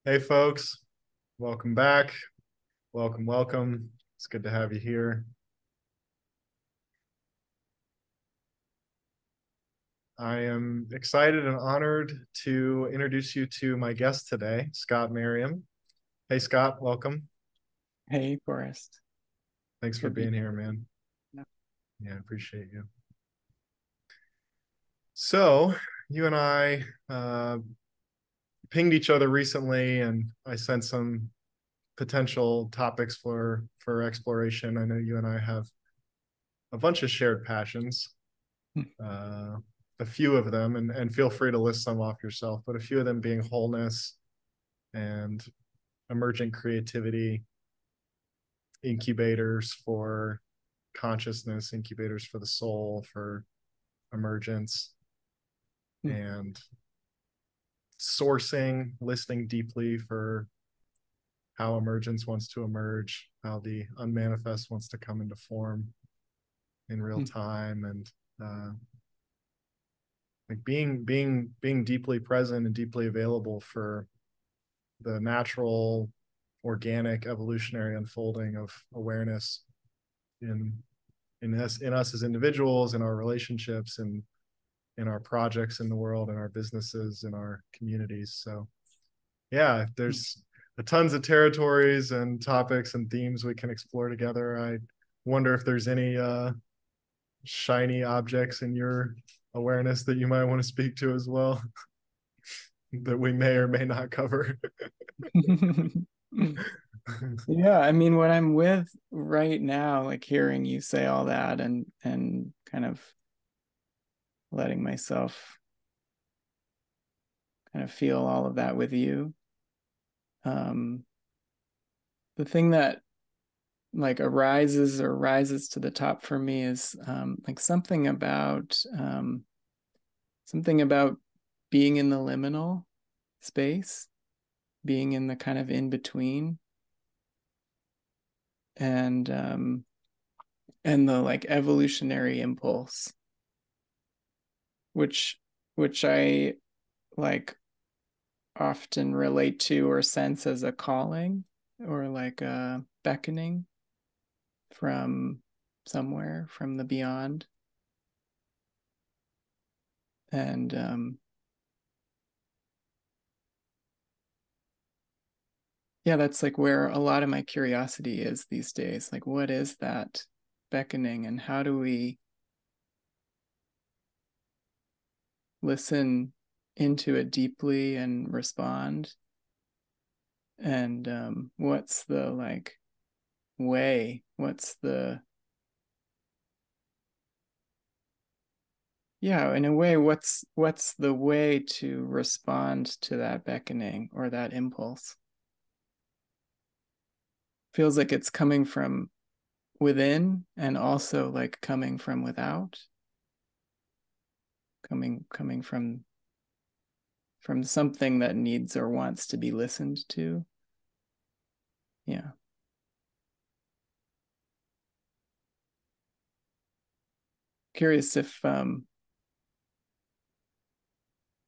Hey folks, welcome back. Welcome. It's good to have you here. I am excited and honored to introduce you to my guest today, Scott Merriam. Hey Scott, welcome. Hey, Forrest. Thanks for Good being being here, man. here. Yeah, I appreciate you. So, you and I pinged each other recently, and I sent some potential topics for exploration. I know you and I have a bunch of shared passions. uh, a few of them, and feel free to list some off yourself, but a few of them being wholeness and emergent creativity, incubators for consciousness, incubators for the soul, for emergence, and sourcing, listening deeply for how emergence wants to emerge, how the unmanifest wants to come into form in real time, and like being deeply present and deeply available for the natural, organic, evolutionary unfolding of awareness in us as individuals, in our relationships, and in our projects in the world, in our businesses, in our communities. So yeah, there's tons of territories and topics and themes we can explore together. I wonder if there's any shiny objects in your awareness that you might want to speak to as well that we may or may not cover. Yeah, I mean, what I'm with right now, like hearing you say all that and kind of letting myself kind of feel all of that with you. Um, the thing that like arises or rises to the top for me is like something about being in the liminal space, being in the kind of in between, and and the like evolutionary impulse, which which I like often relate to or sense as a calling or like a beckoning from somewhere from the beyond. And yeah, that's like where a lot of my curiosity is these days. Like, what is that beckoning, and how do we listen into it deeply and respond? And what's the like way? What's the Yeah, in a way, what's the way to respond to that beckoning or that impulse? Feels like it's coming from within and also like coming from without, coming from something that needs or wants to be listened to. Yeah. Curious if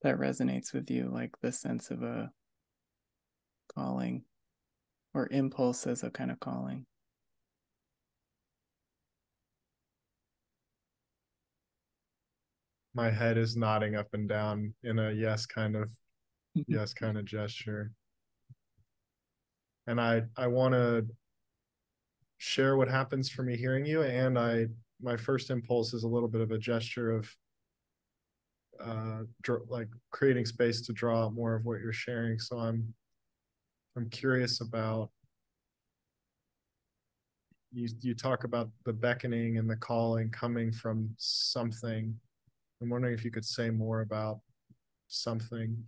that resonates with you, like the sense of a calling or impulse as a kind of calling. My head is nodding up and down in a yes kind of gesture. And I want to share what happens for me hearing you, and I my first impulse is a little bit of a gesture of like creating space to draw out more of what you're sharing. So I'm curious about you talk about the beckoning and the calling coming from something. I'm wondering if you could say more about something.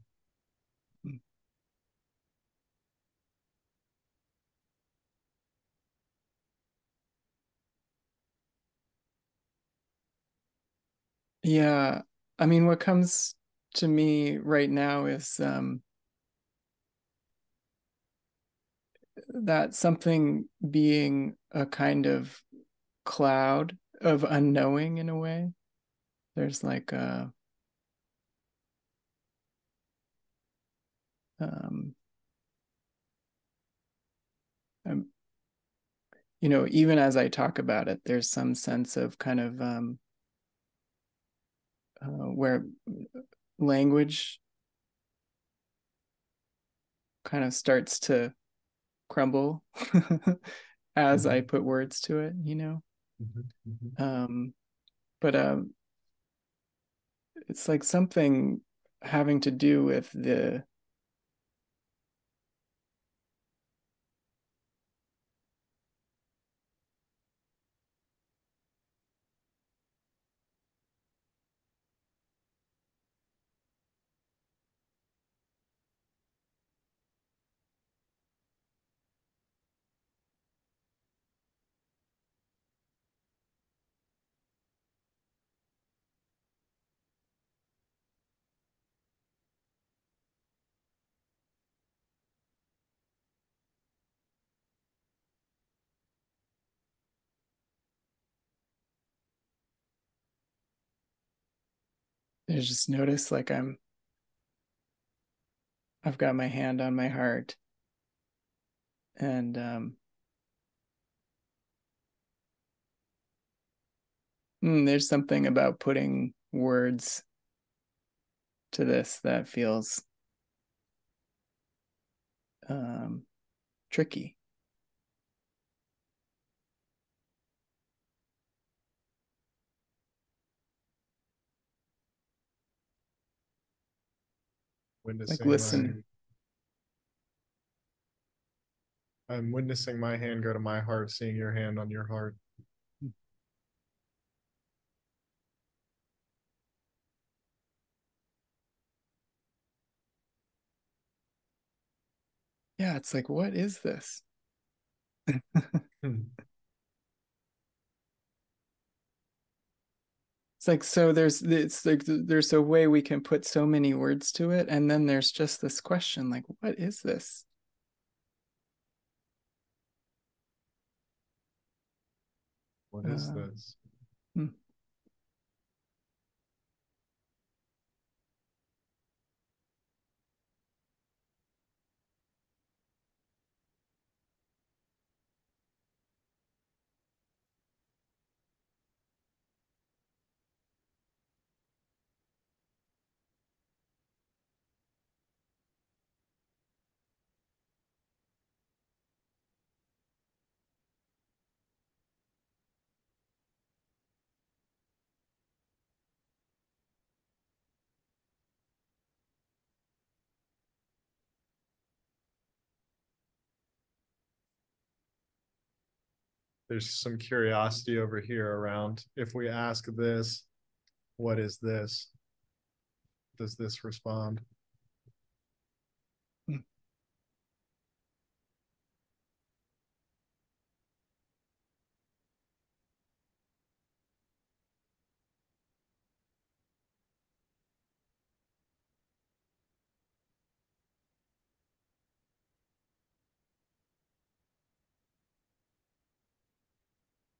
Yeah. I mean, what comes to me right now is that something being a kind of cloud of unknowing in a way. There's like a um, even as I talk about it, there's some sense of kind of where language kind of starts to crumble as I put words to it, but it's like something having to do with I just notice like I've got my hand on my heart, and there's something about putting words to this that feels tricky. Like Witnessing listen. I'm witnessing my hand go to my heart, seeing your hand on your heart. Yeah, it's like, what is this? It's like, so it's like there's a way we can put so many words to it, and then there's just this question, like, what is this? What is this? Hmm. There's some curiosity over here around if we ask this, what is this? Does this respond?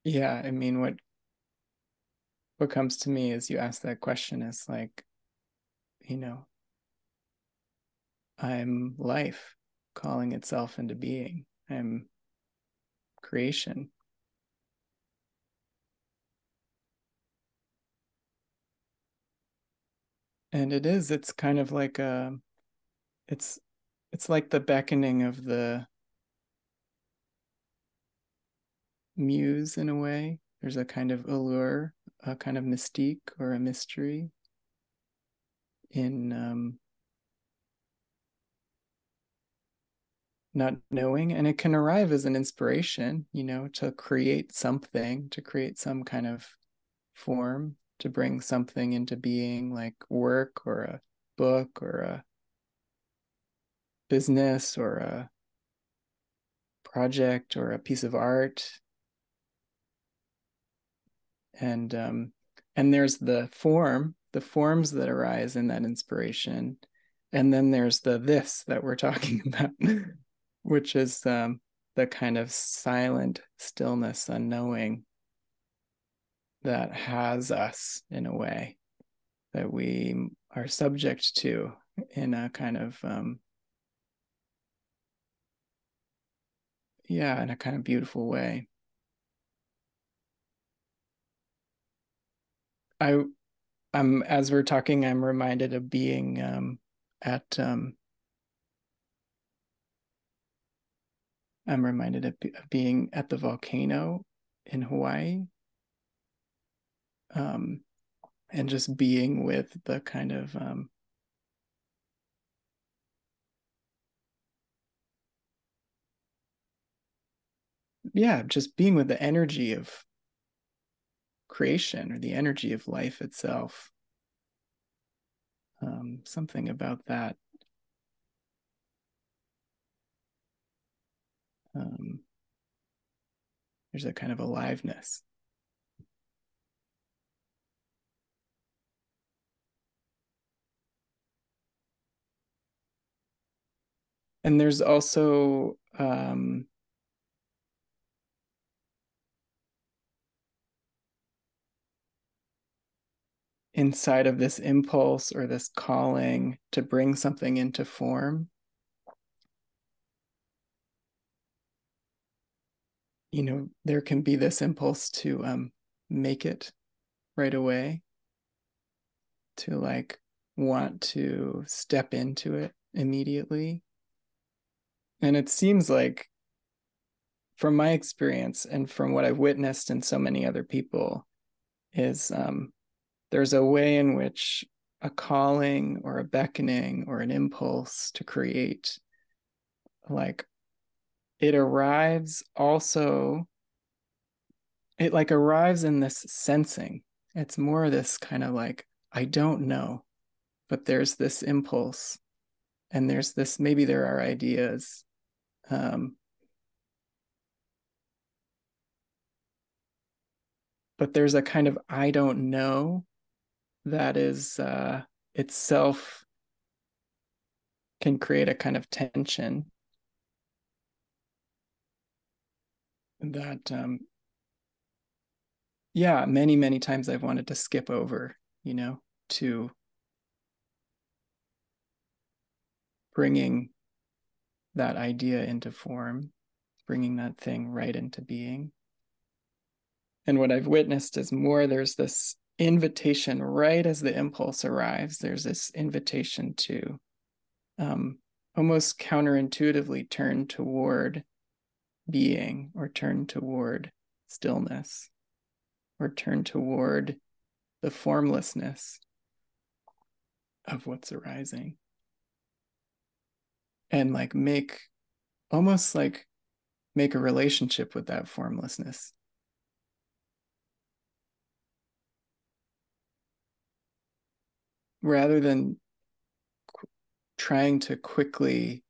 Yeah, I mean, what comes to me as you ask that question is like, you know, I'm life calling itself into being. I'm creation. And it's kind of like it's it's like the beckoning of the muse in a way. There's a kind of allure, a kind of mystique or a mystery in not knowing, and it can arrive as an inspiration, to create something, to create some kind of form, to bring something into being, like work or a book or a business or a project or a piece of art. And there's the forms that arise in that inspiration, and then there's the this that we're talking about, which is the kind of silent stillness, unknowing that has us in a way that we are subject to in a kind of in a kind of beautiful way. I'm as we're talking, I'm reminded of being at I'm reminded of being at the volcano in Hawaii, and just being with the kind of yeah, just being with the energy of creation or the energy of life itself. Something about that. There's a kind of aliveness. And there's also inside of this impulse or this calling to bring something into form, you know, there can be this impulse to make it right away, to like want to step into it immediately. And it seems like, from my experience and from what I've witnessed in so many other people, is there's a way in which a calling or a beckoning or an impulse to create, like, it arrives also, it like arrives in this sensing. It's more this kind of like, I don't know, but there's this impulse, and there's this, maybe there are ideas. But there's a kind of I don't know that is itself can create a kind of tension that yeah, many times I've wanted to skip over, you know, to bringing that idea into form, bringing that thing right into being. And what I've witnessed is more, there's this invitation right as the impulse arrives. There's this invitation to almost counterintuitively turn toward being, or turn toward stillness, or turn toward the formlessness of what's arising, and like make, almost like make a relationship with that formlessness, rather than trying to quickly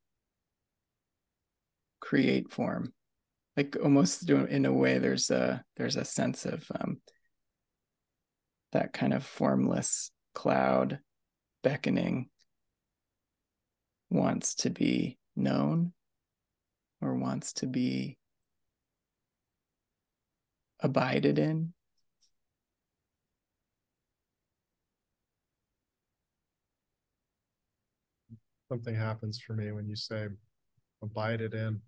create form. Like almost in a way, there's a sense of that kind of formless cloud beckoning wants to be known, or wants to be abided in. Something happens for me when you say abide it in.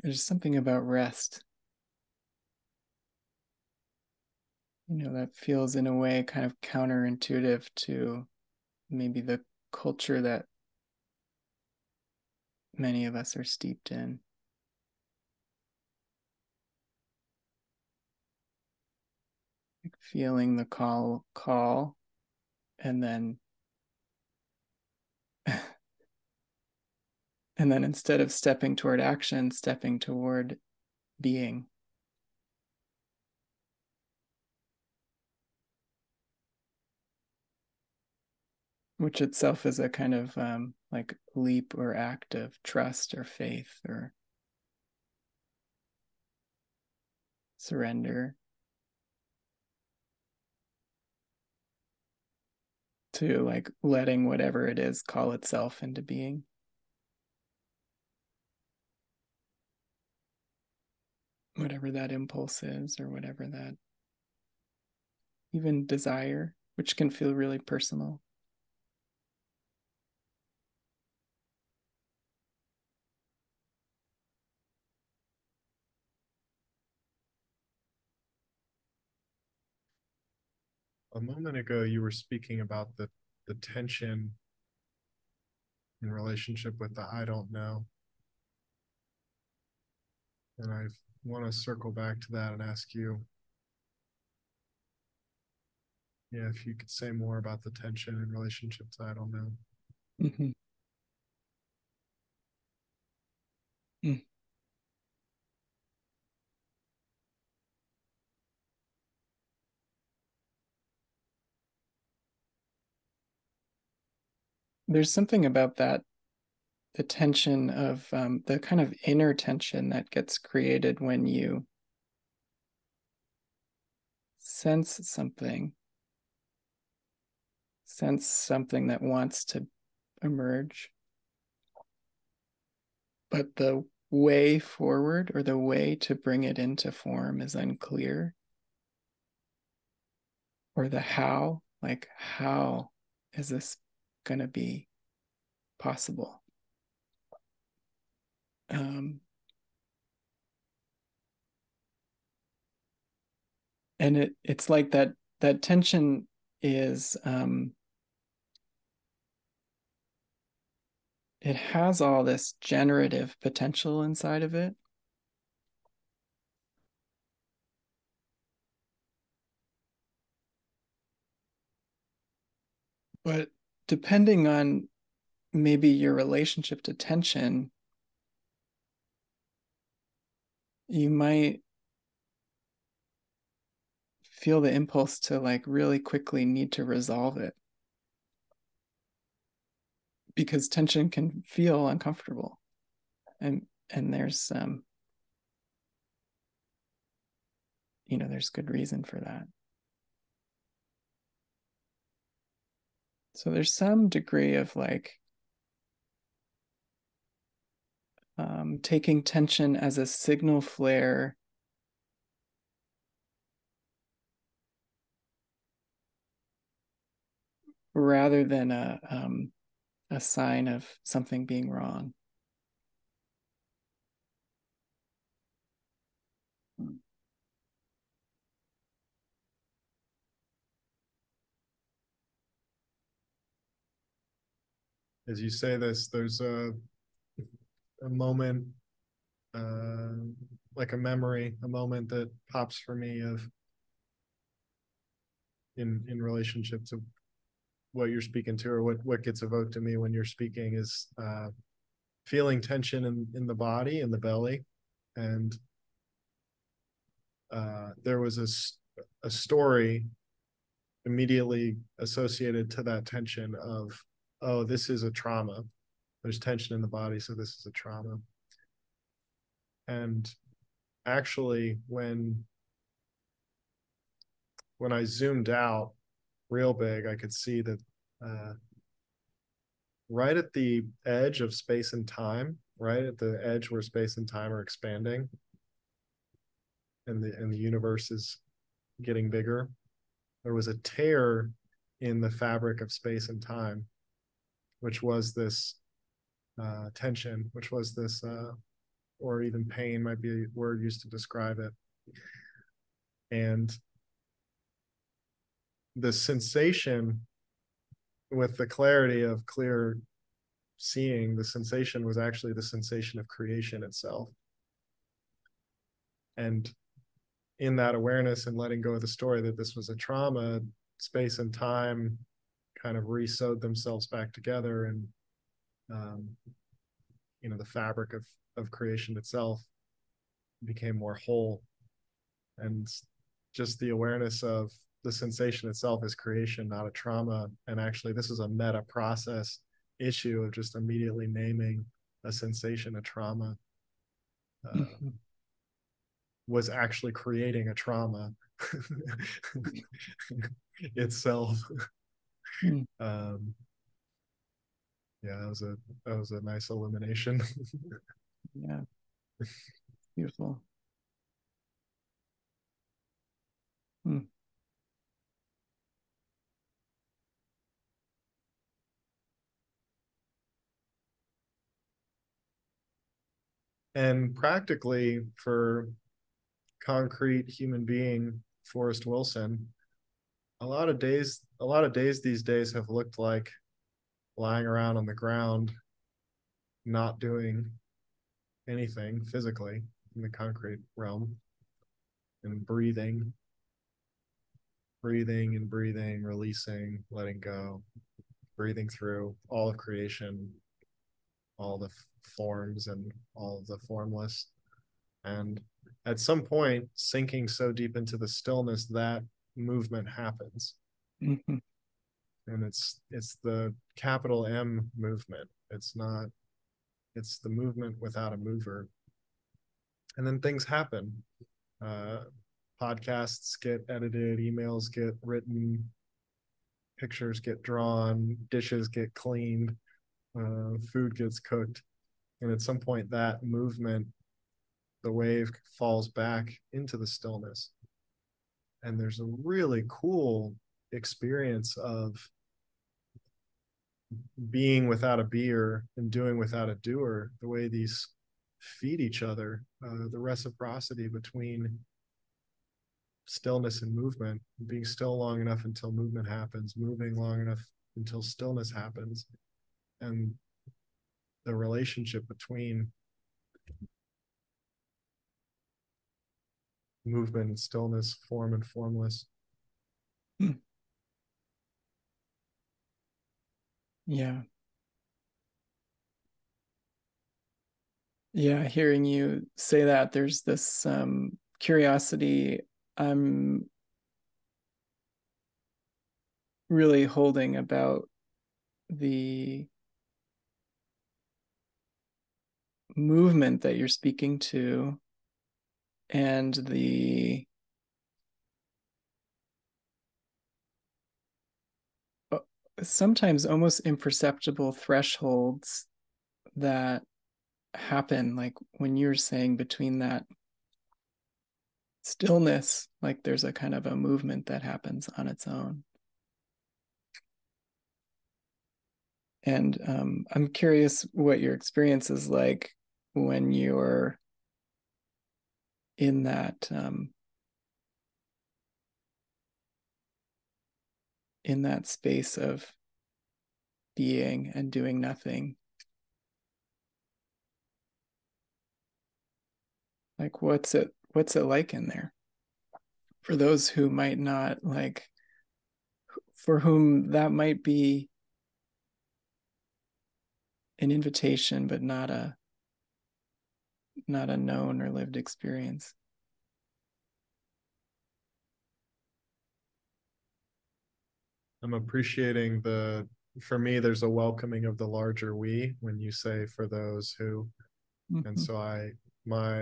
There's something about rest, you know, that feels in a way kind of counterintuitive to maybe the culture that many of us are steeped in. Like feeling the call, and then and then instead of stepping toward action, stepping toward being, which itself is a kind of like leap or act of trust or faith or surrender. to like letting whatever it is call itself into being. Whatever that impulse is, or whatever that even desire, which can feel really personal. A moment ago, you were speaking about the tension in relationship with the I don't know. And I want to circle back to that and ask you, yeah, if you could say more about the tension in relationship to I don't know. Mm-hmm. Mm. There's something about that, the tension of the kind of inner tension that gets created when you sense something that wants to emerge, but the way forward or the way to bring it into form is unclear, or the how, like how is this going to be possible? um, and it's like that tension is it has all this generative potential inside of it, but depending on maybe your relationship to tension, you might feel the impulse to like really quickly need to resolve it, because tension can feel uncomfortable, and there's there's good reason for that. So there's some degree of like taking tension as a signal flare rather than a sign of something being wrong. As you say this, there's a moment, uh, like a memory, a moment that pops for me of in relationship to what you're speaking to, or what gets evoked to me when you're speaking is feeling tension in the body, in the belly. And there was a story immediately associated to that tension of, oh, this is a trauma. There's tension in the body, so this is a trauma. And actually, when I zoomed out real big, I could see that right at the edge of space and time, right at the edge where space and time are expanding, and the universe is getting bigger, there was a tear in the fabric of space and time, which was this tension, which was this, or even pain might be a word used to describe it. And the sensation, with the clarity of clear seeing, the sensation was actually the sensation of creation itself. And in that awareness and letting go of the story that this was a trauma, space and time kind of re-sewed themselves back together, and um, the fabric of creation itself became more whole. And just the awareness of the sensation itself is creation, not a trauma. And actually, this is a meta process issue of just immediately naming a sensation a trauma, Mm-hmm. was actually creating a trauma itself. Mm. Yeah, that was a nice illumination. Yeah, beautiful. Mm. And practically for concrete human being Forrest Wilson, a lot of days these days have looked like lying around on the ground, not doing anything physically in the concrete realm, and breathing and breathing, releasing, letting go, breathing through all of creation, all the forms and all of the formless. And at some point, sinking so deep into the stillness, that movement happens. Mm-hmm. And it's the capital M movement. It's not, it's the movement without a mover. And then things happen. Uh, Podcasts get edited, emails get written, pictures get drawn, dishes get cleaned, food gets cooked. And at some point, that movement, the wave falls back into the stillness. And there's a really cool experience of being without a beer and doing without a doer, the way these feed each other, the reciprocity between stillness and movement, being still long enough until movement happens, moving long enough until stillness happens, and the relationship between movement and stillness, form and formless. Mm. Yeah. Yeah, hearing you say that, there's this curiosity I'm really holding about the movement that you're speaking to and the sometimes almost imperceptible thresholds that happen, like when you're saying between that stillness, like there's a kind of a movement that happens on its own. And I'm curious what your experience is like when you're in that space of being and doing nothing. Like what's it like in there for those who might not, like, for whom that might be an invitation but not a known or lived experience. I'm appreciating for me, there's a welcoming of the larger we when you say for those who, and Mm-hmm. so my,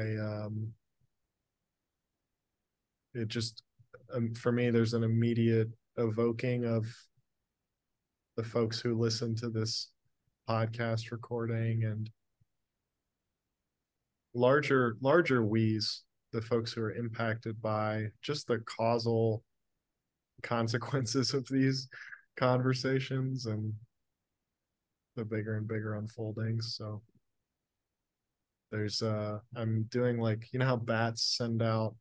it just, for me, there's an immediate evoking of the folks who listen to this podcast recording and larger we's, the folks who are impacted by just the causal consequences of these conversations and the bigger and bigger unfoldings. So there's I'm doing, like, you know how bats send out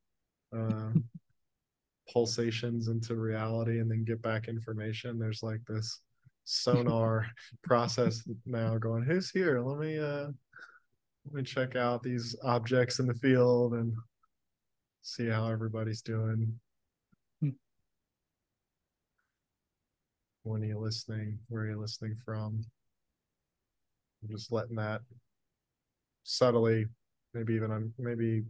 uh pulsations into reality and then get back information, there's like this sonar process now going, who's here, let me check out these objects in the field and see how everybody's doing. When are you listening? Where are you listening from? I'm just letting that subtly, maybe even maybe,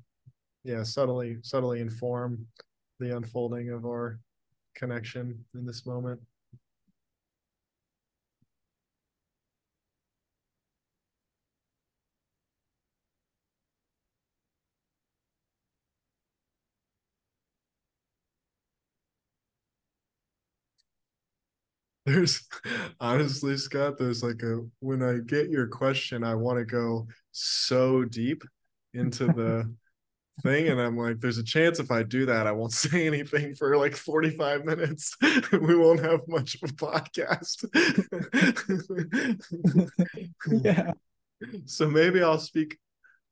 yeah, subtly inform the unfolding of our connection in this moment. There's honestly, Scott, there's like when I get your question, I want to go so deep into the thing. And I'm like, there's a chance if I do that, I won't say anything for like 45 minutes. We won't have much of a podcast. Yeah. So maybe I'll speak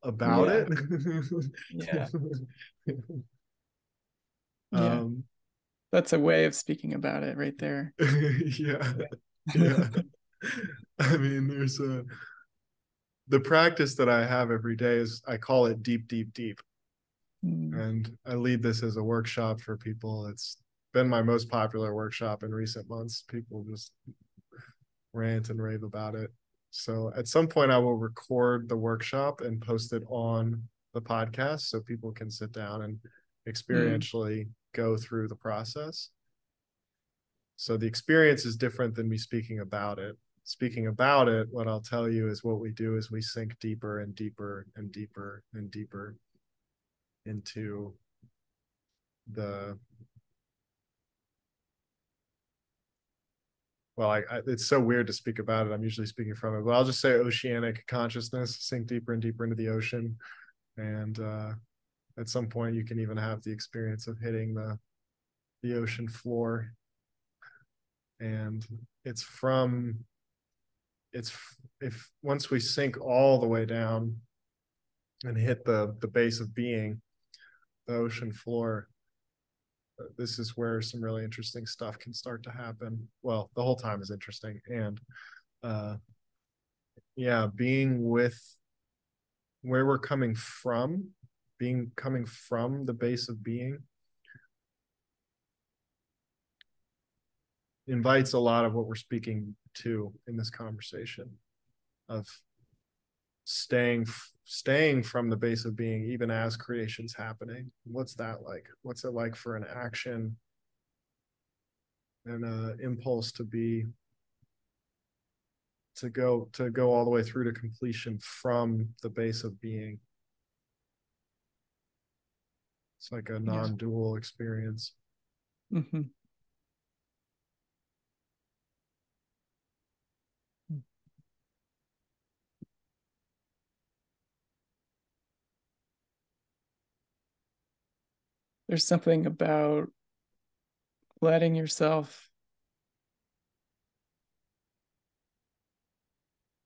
about Yeah. it. Yeah. Yeah. um, That's a way of speaking about it right there. yeah. Yeah. I mean, the practice that I have every day is I call it deep, deep, deep. Mm, And I lead this as a workshop for people. It's been my most popular workshop in recent months. People just rant and rave about it. So at some point, I will record the workshop and post it on the podcast so people can sit down and mm, experientially go through the process. So the experience is different than me speaking about it. Speaking about it, what I'll tell you is what we do is we sink deeper and deeper and deeper and deeper into the it's so weird to speak about it. I'm usually speaking from it, but I'll just say oceanic consciousness, sink deeper and deeper into the ocean. And at some point, you can even have the experience of hitting the ocean floor. And it's from, it's, if once we sink all the way down and hit the base of being, the ocean floor, this is where some really interesting stuff can start to happen. Well, the whole time is interesting. And uh, yeah, being with where we're coming from, being coming from the base of being, invites a lot of what we're speaking to in this conversation of staying from the base of being even as creation's happening. What's that like? What's it like for an action and impulse to go all the way through to completion from the base of being? It's like a yeah. non-dual experience. Mm-hmm. There's something about letting yourself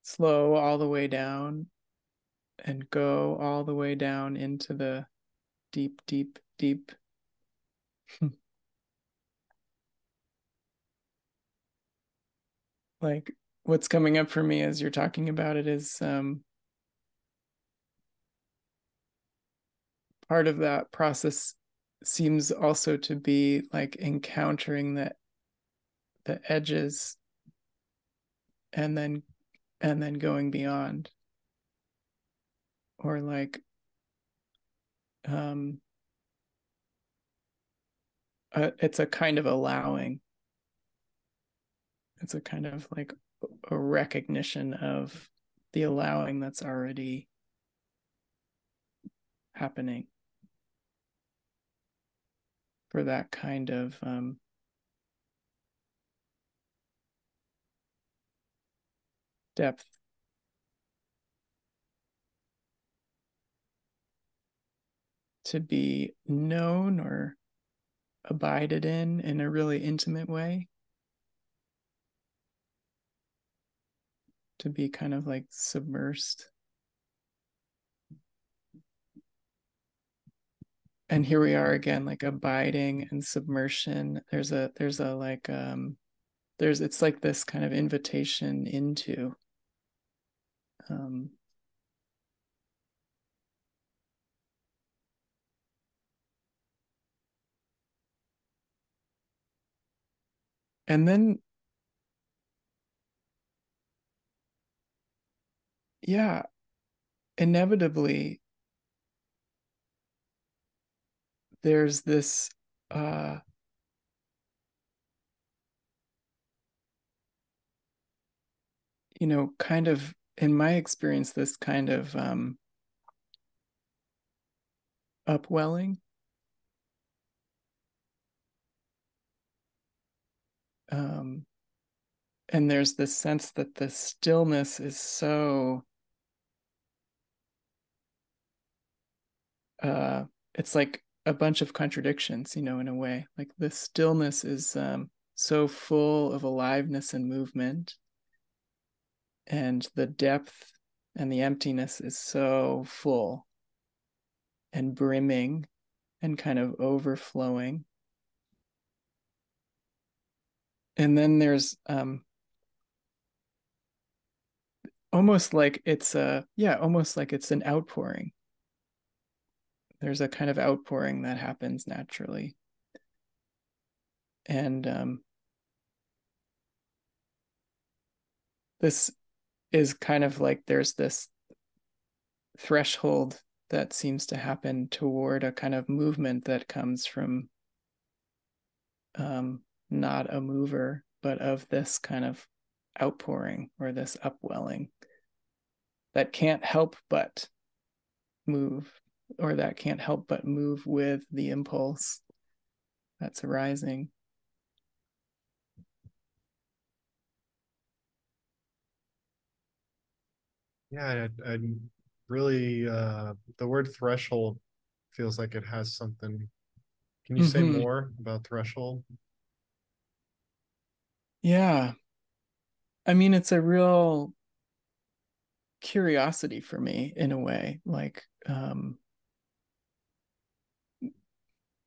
slow all the way down and go all the way down into the deep, deep, deep. Like what's coming up for me as you're talking about it is part of that process seems also to be like encountering the edges and then going beyond, or like um it's a kind of allowing, it's a kind of like a recognition of the allowing that's already happening for that kind of depth. To be known or abided in a really intimate way, to be kind of like submersed. And here we are again, like abiding and submersion. There's a like there's it's like this kind of invitation into um and then yeah, inevitably there's this uh kind of, in my experience, this kind of upwelling, um And there's this sense that the stillness is so it's like a bunch of contradictions, in a way. Like the stillness is so full of aliveness and movement, and the depth and the emptiness is so full and brimming and kind of overflowing. And then there's almost like it's an outpouring. There's a kind of outpouring that happens naturally. And this is kind of like there's this threshold that seems to happen toward a kind of movement that comes from not a mover, but of this kind of outpouring or this upwelling that can't help but move, or that can't help but move with the impulse that's arising. Yeah, I really the word threshold feels like it has something. Can you say Mm-hmm. more about threshold? Yeah. I mean, it's a real curiosity for me in a way, like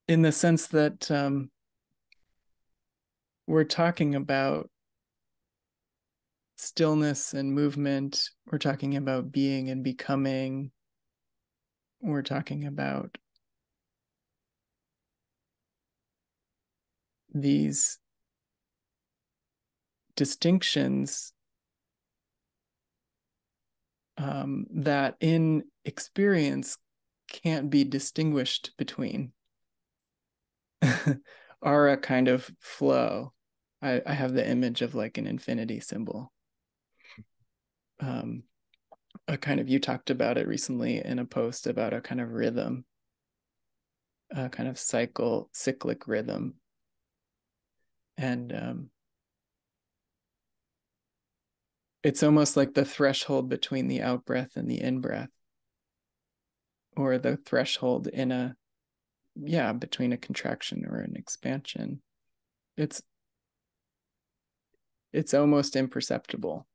in the sense that we're talking about stillness and movement. We're talking about being and becoming. We're talking about these distinctions that in experience can't be distinguished between are a kind of flow. I have the image of like an infinity symbol. Um, a kind of, you talked about it recently in a post about a kind of rhythm, a kind of cyclic rhythm. And it's almost like the threshold between the out breath and the in breath, or the threshold in a, yeah, between a contraction or an expansion. It's it's almost imperceptible.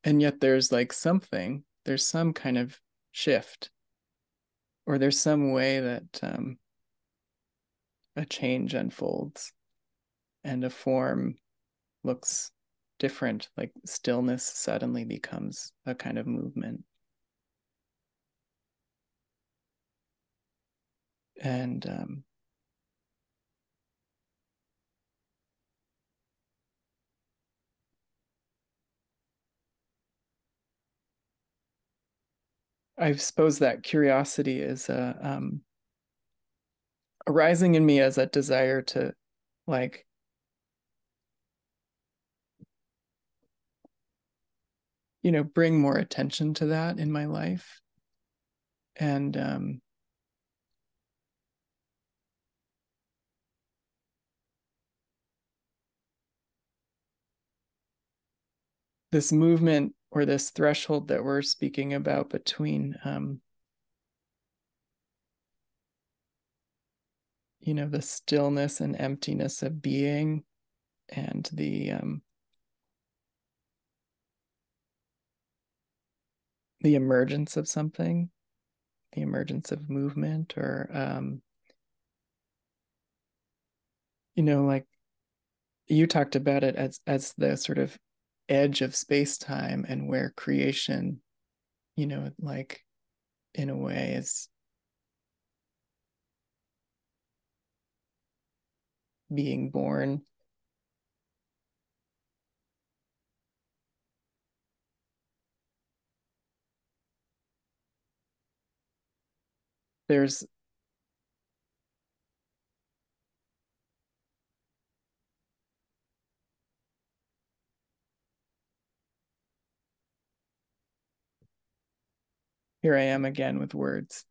And yet there's like there's some kind of shift, or there's some way that a change unfolds and a form looks different, like stillness suddenly becomes a kind of movement. And I suppose that curiosity is arising in me as a desire to like bring more attention to that in my life. And this movement or this threshold that we're speaking about between the stillness and emptiness of being, and the emergence of something, the emergence of movement, or like you talked about it as the sort of edge of space-time, and where creation, like in a way is being born. There's Here I am again with words.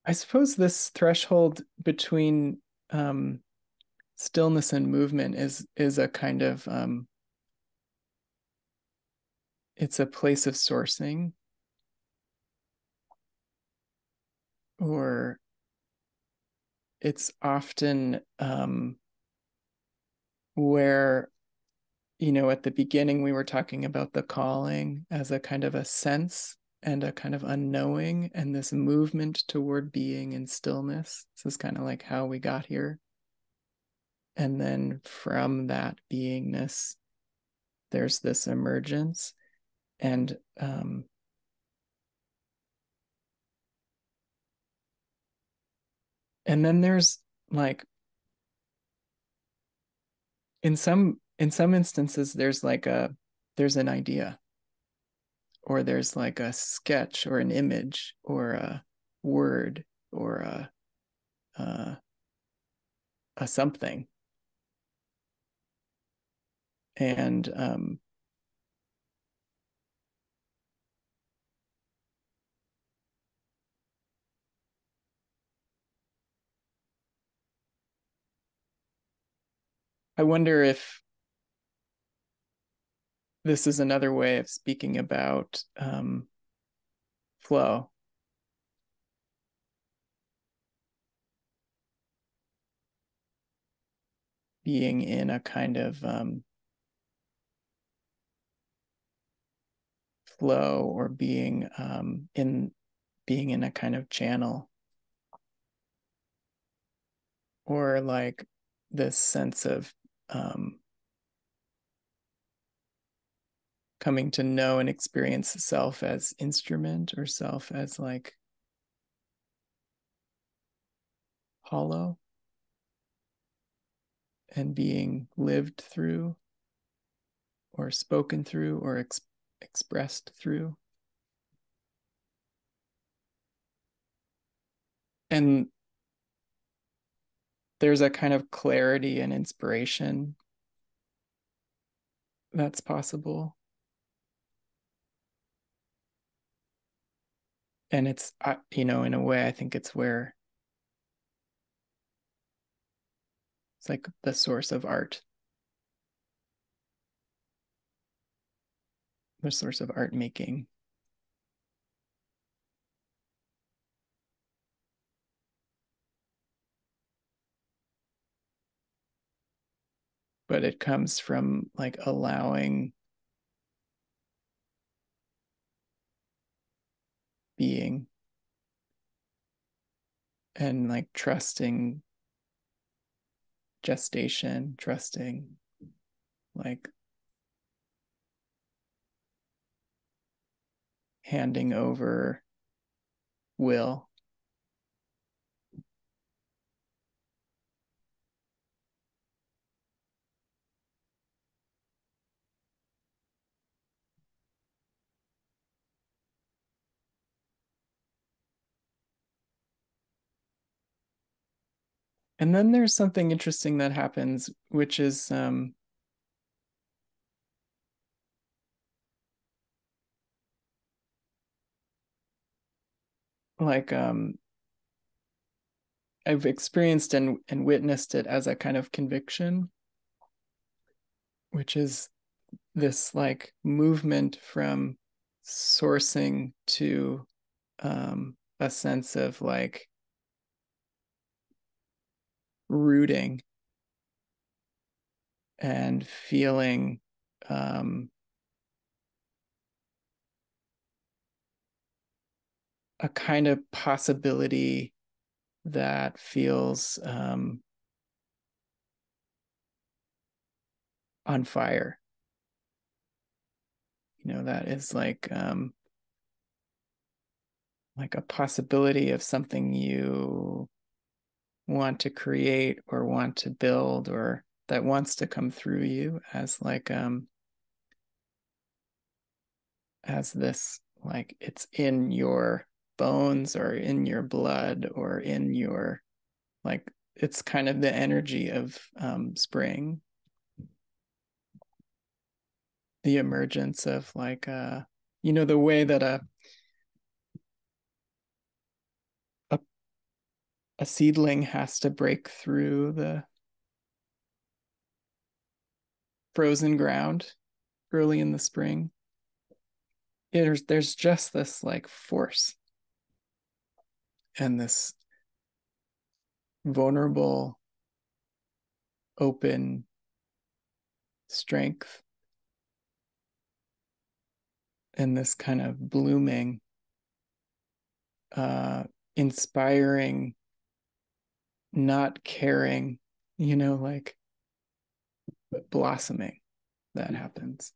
I suppose this threshold between stillness and movement is a kind of it's a place of sourcing, or it's often where, at the beginning we were talking about the calling as a kind of a sense and a kind of unknowing, and this movement toward being in stillness. This is kind of like how we got here. And then from that beingness, there's this emergence. And then there's like, in some instances, there's an idea, or there's like a sketch or an image or a word or a something. And I wonder if this is another way of speaking about flow. Being in a kind of flow, or being in a kind of channel, or like this sense of coming to know and experience self as instrument, or self as like hollow and being lived through or spoken through or expressed through. And there's a kind of clarity and inspiration that's possible. And it's, in a way, I think it's where it's like the source of art, the source of art making. But it comes from like allowing being, and like trusting gestation, trusting like handing over will. And then there's something interesting that happens, which is like I've experienced and witnessed it as a kind of conviction, which is this like movement from sourcing to a sense of like rooting and feeling a kind of possibility that feels on fire. That is like a possibility of something you want to create or want to build, or that wants to come through you as like as this, like it's in your bones or in your blood or in your, like it's kind of the energy of spring, the emergence of like the way that a a seedling has to break through the frozen ground early in the spring. There's just this like force and this vulnerable, open strength and this kind of blooming, inspiring, not caring, like blossoming that happens.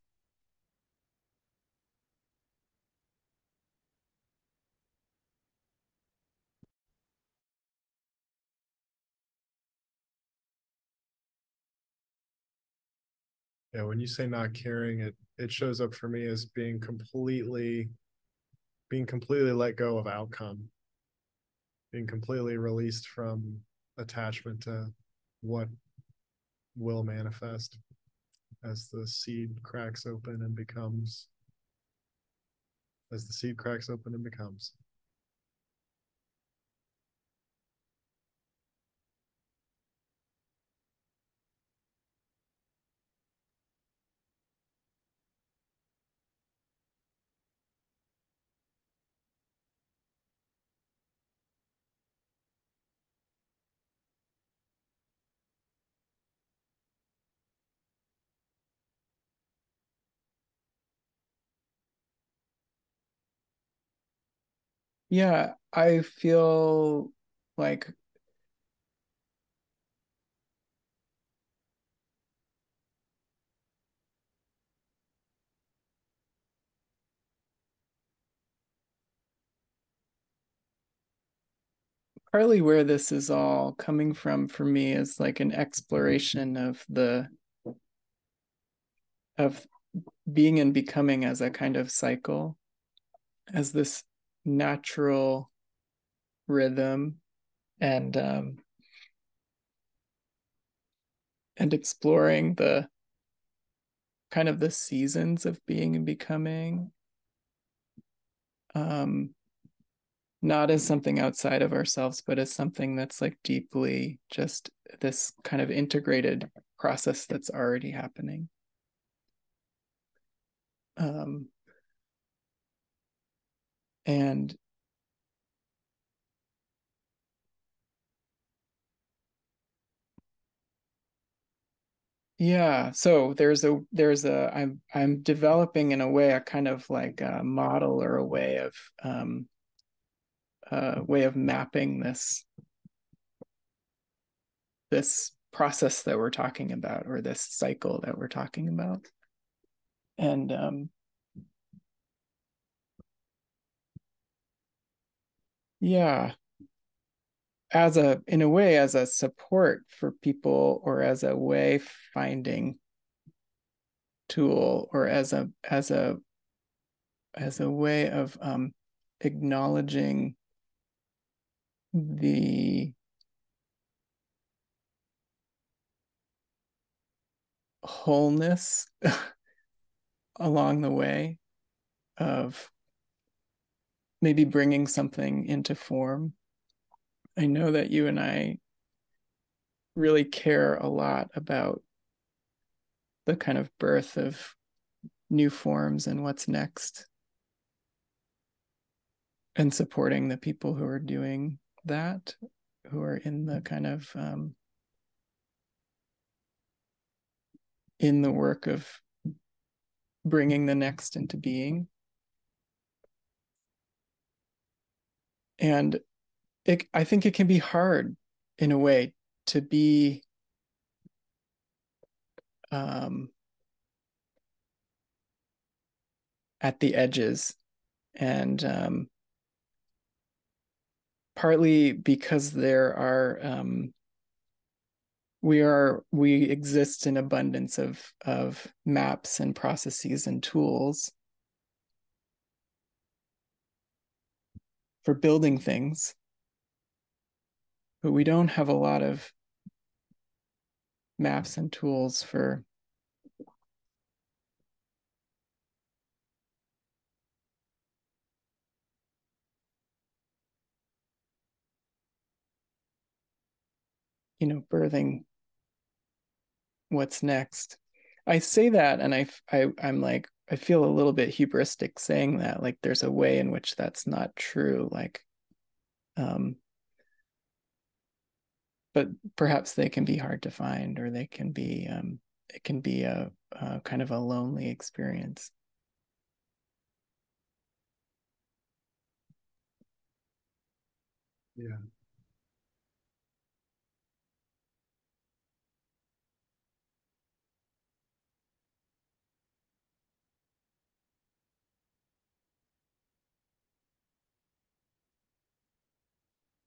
Yeah, when you say not caring, it shows up for me as being completely let go of outcome, being completely released from attachment to what will manifest as the seed cracks open and becomes as the seed cracks open and becomes. Yeah, I feel like partly where this is all coming from for me is like an exploration of being and becoming as a kind of cycle, as this natural rhythm, and and exploring the kind of the seasons of being and becoming, um not as something outside of ourselves, but as something that's like deeply just this kind of integrated process that's already happening. um and Yeah, so I'm developing in a way a kind of like a model or a way of mapping this process that we're talking about, or this cycle that we're talking about. And yeah, in a way as a support for people, or as a way finding tool, or as a way of acknowledging the wholeness along the way of maybe bringing something into form. I know that you and I really care a lot about the kind of birth of new forms and what's next, and supporting the people who are doing that, who are in the kind of in the work of bringing the next into being. And I think it can be hard in a way to be um, at the edges, and partly because we exist in abundance of maps and processes and tools for building things, but we don't have a lot of maps and tools for birthing what's next. I say that, and I'm like, I feel a little bit hubristic saying that. Like, there's a way in which that's not true. Like, but perhaps they can be hard to find, or they can be, it can be a kind of a lonely experience. Yeah.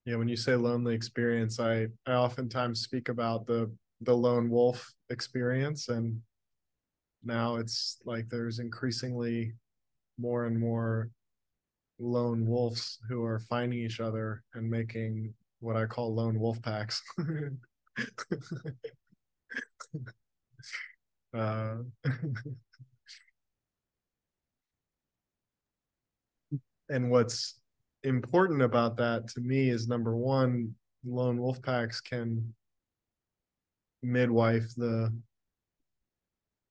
Yeah, when you say lonely experience, I oftentimes speak about the lone wolf experience, and now it's like there's increasingly more and more lone wolves who are finding each other and making what I call lone wolf packs. uh, and what's important about that to me is, number one, lone wolf packs can midwife the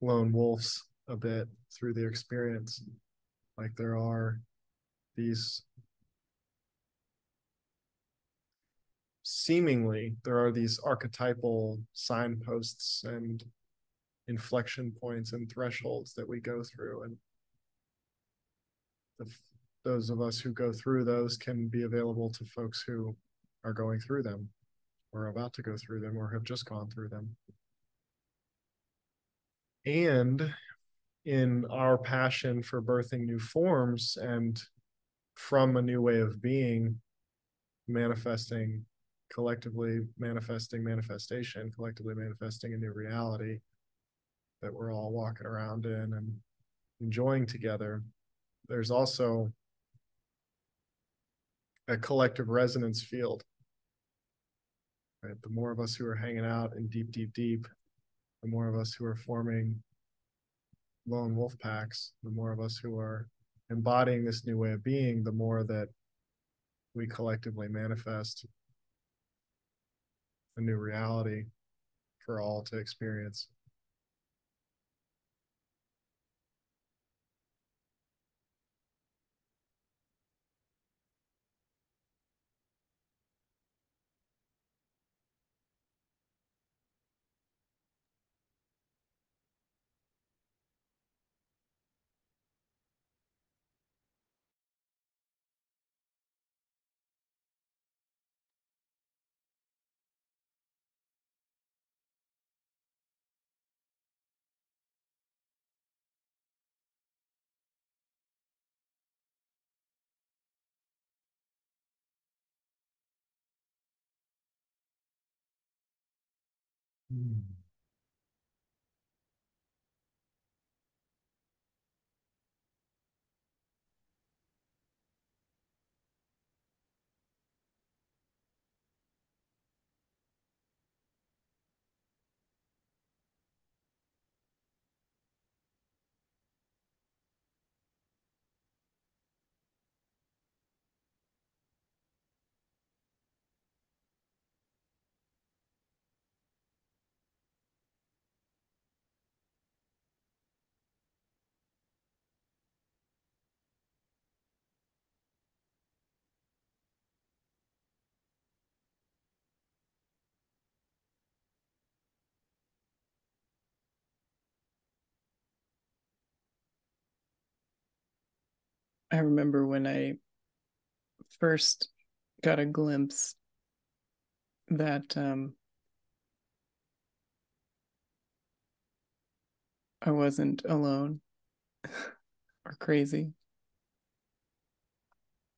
lone wolves a bit through their experience. Like these there are these archetypal signposts and inflection points and thresholds that we go through, and the, those of us who go through those can be available to folks who are going through them or about to go through them or have just gone through them. And in our passion for birthing new forms and from a new way of being, manifesting collectively, collectively manifesting a new reality that we're all walking around in and enjoying together, there's also a collective resonance field. Right? The more of us who are hanging out in deep, deep, deep, the more of us who are forming lone wolf packs, the more of us who are embodying this new way of being, the more that we collectively manifest a new reality for all to experience. I remember when I first got a glimpse that I wasn't alone or crazy.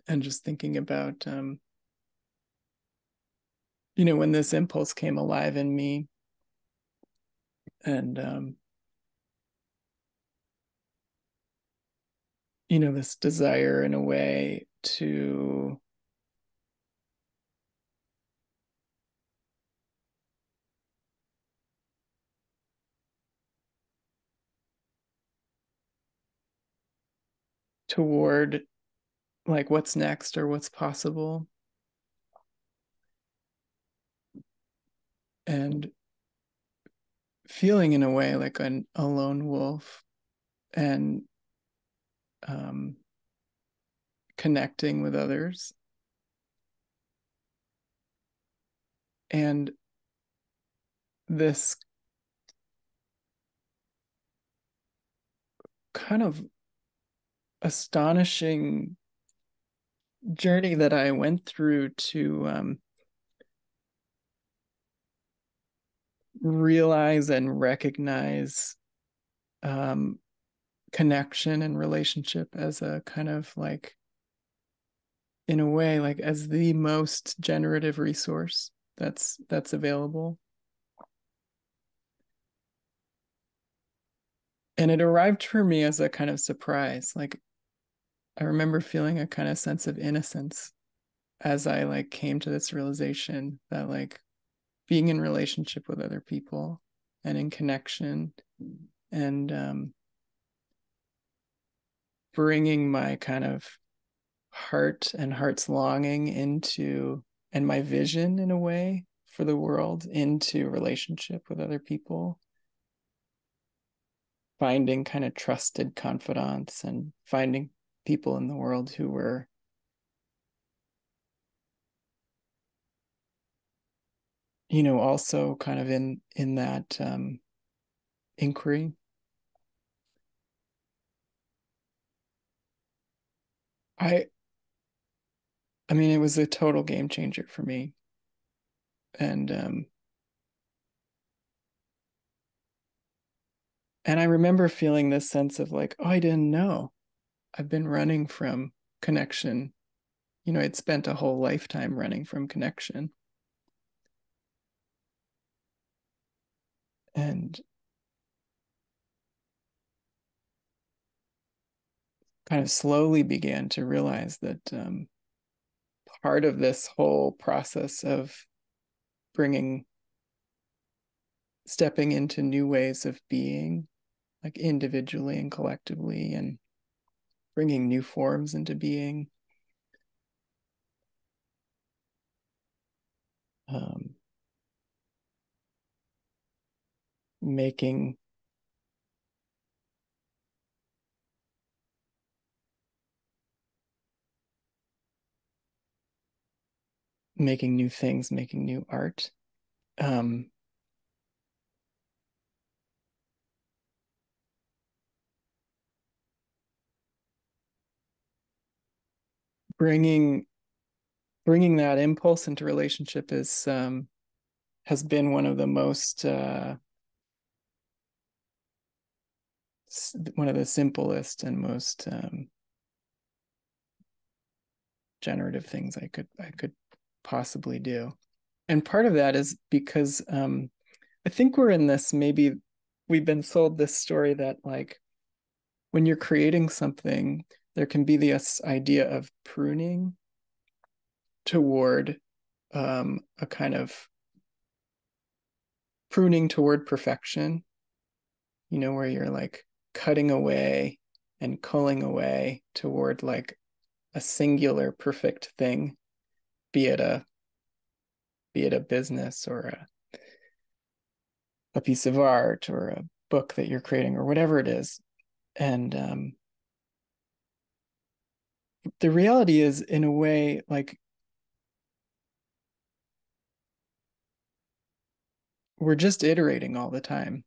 And just thinking about, when this impulse came alive in me, and, this desire in a way to toward like what's next or what's possible. and feeling in a way like a lone wolf, and connecting with others. And this kind of astonishing journey that I went through to realize and recognize connection and relationship as a kind of like, in a way, like as the most generative resource that's available. And it arrived for me as a kind of surprise. Like, I remember feeling a kind of sense of innocence as I like came to this realization that like being in relationship with other people and in connection, and bringing my kind of heart and heart's longing into, and my vision in a way for the world, into relationship with other people, finding kind of trusted confidants and finding people in the world who were also kind of in that inquiry. I I mean, it was a total game changer for me. And I remember feeling this sense of like, oh, I didn't know. I've been running from connection. I'd spent a whole lifetime running from connection. And kind of slowly began to realize that part of this whole process of stepping into new ways of being, like individually and collectively, and bringing new forms into being, um, making new things, making new art, um, bringing that impulse into relationship has been one of the most one of the simplest and most generative things I could possibly do. And part of that is because I think we're in this, maybe we've been sold this story that like when you're creating something, there can be this idea of pruning toward a kind of pruning toward perfection, where you're like cutting away and culling away toward like a singular perfect thing, be it a business or a piece of art or a book that you're creating or whatever it is. And the reality is, in a way, like we're just iterating all the time.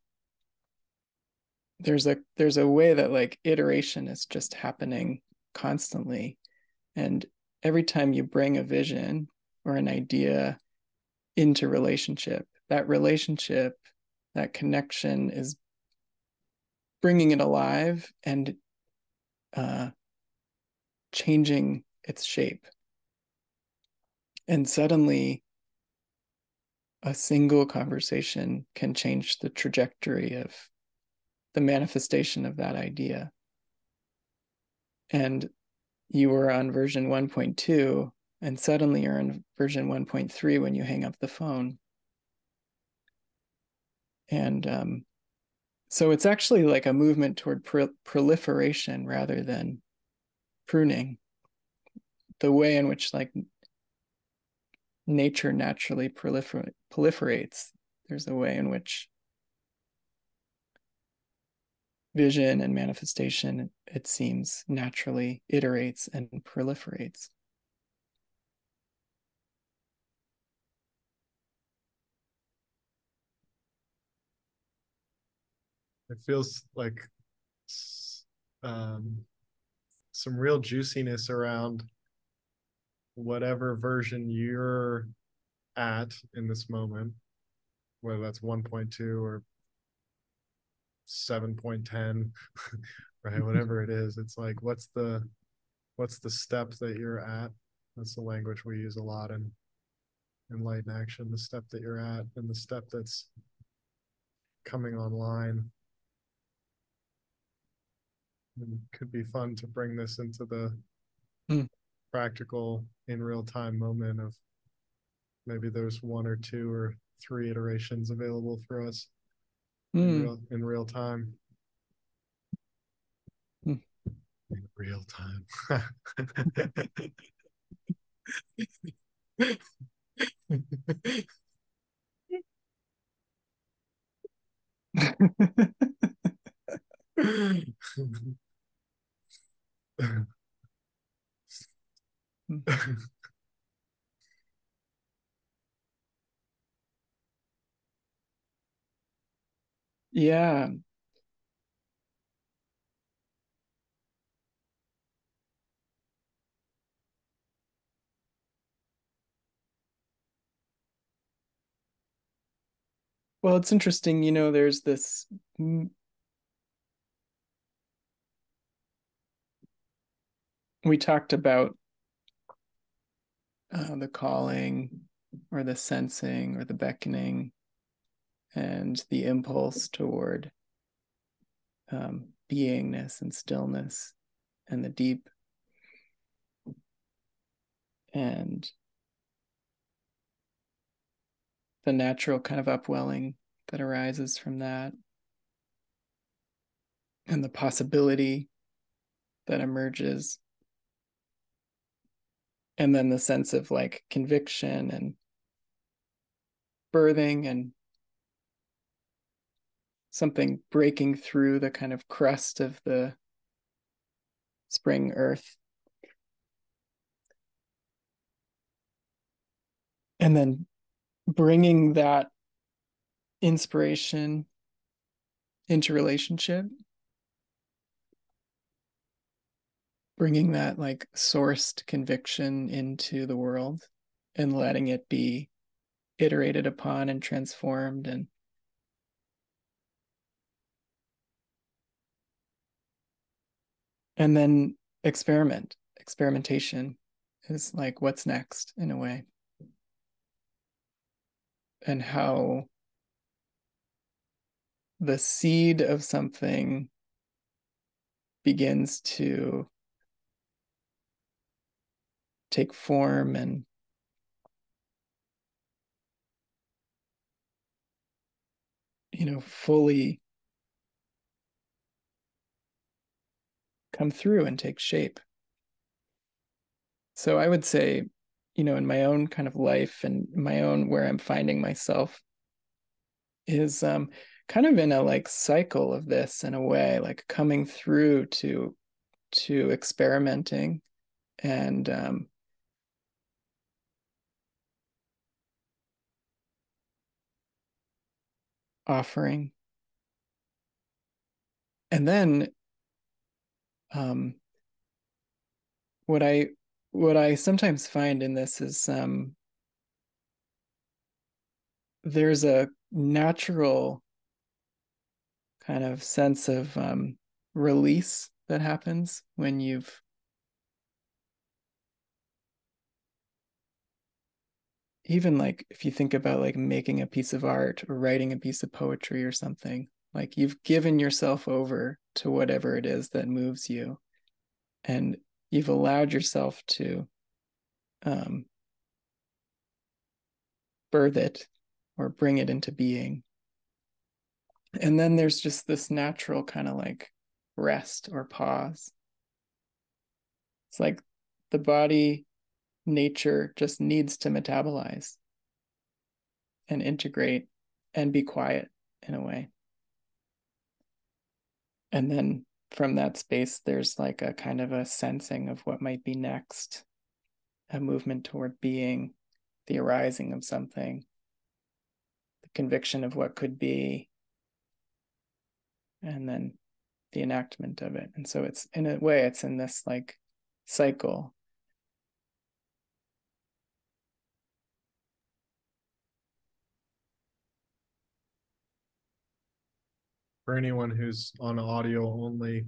There's a way that like iteration is just happening constantly. And every time you bring a vision or an idea into relationship, that connection is bringing it alive and changing its shape. And suddenly a single conversation can change the trajectory of the manifestation of that idea. And you were on version 1.2, and suddenly you're on version 1.3 when you hang up the phone. And so it's actually like a movement toward proliferation rather than pruning. The way in which like nature naturally proliferates there's a way in which vision and manifestation, it seems, naturally iterates and proliferates. It feels like um, some real juiciness around whatever version you're at in this moment, whether that's 1.2 or 7.10, right? Whatever it is, it's like, what's the step that you're at? That's the language we use a lot in light and action, the step that you're at and the step that's coming online. And it could be fun to bring this into the practical in real time moment of maybe there's 1 or 2 or 3 iterations available for us in real time. In real time. Yeah. Well, it's interesting, there's this we talked about the calling or the sensing or the beckoning and the impulse toward beingness and stillness and the deep, and the natural kind of upwelling that arises from that, and the possibility that emerges, and then the sense of like conviction and birthing and something breaking through the kind of crust of the spring earth, and then bringing that inspiration into relationship, bringing that like sourced conviction into the world and letting it be iterated upon and transformed. And then experimentation is like what's next in a way, and how the seed of something begins to take form and fully come through and take shape. So I would say, in my own kind of life and my own where I'm finding myself is kind of in a like cycle of this in a way, like coming through to experimenting and offering. And then um, what I sometimes find in this is there's a natural kind of sense of release that happens when you've even like if you think about like making a piece of art or writing a piece of poetry or something, like you've given yourself over to whatever it is that moves you, and you've allowed yourself to birth it or bring it into being. And then there's just this natural kind of like rest or pause. It's like the body, nature just needs to metabolize and integrate and be quiet in a way. And then from that space, there's like a kind of a sensing of what might be next, a movement toward being, the arising of something, the conviction of what could be, and then the enactment of it. And so it's, in a way, it's in this like cycle. For anyone who's on audio only,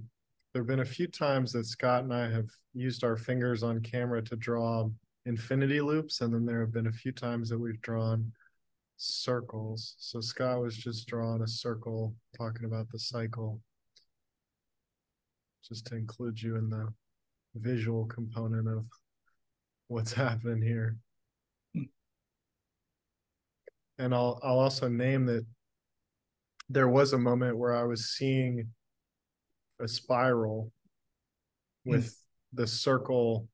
there have been a few times that Scott and I have used our fingers on camera to draw infinity loops, and then there have been a few times that we've drawn circles. So Scott was just drawing a circle, talking about the cycle, just to include you in the visual component of what's happening here. And I'll also name that there was a moment where I was seeing a spiral with the circle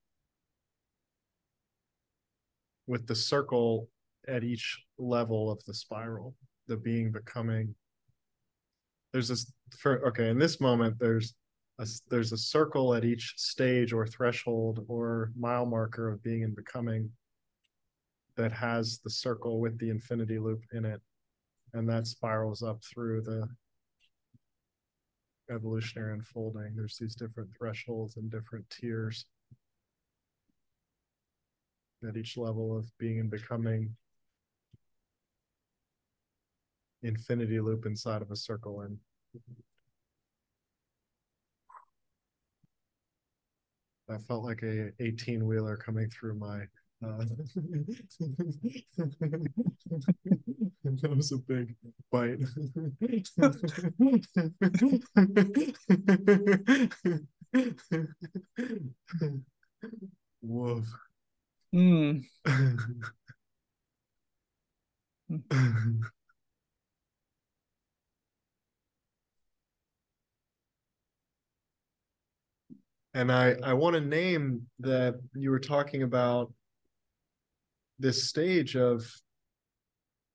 at each level of the spiral, the being becoming. There's this in this moment there's a circle at each stage or threshold or mile marker of being and becoming that has the circle with the infinity loop in it, and that spirals up through the evolutionary unfolding. There's these different thresholds and different tiers at each level of being and becoming infinity loop inside of a circle. And that felt like a 18-wheeler coming through my that was a big bite. Woof. And I want to name that you were talking about this stage of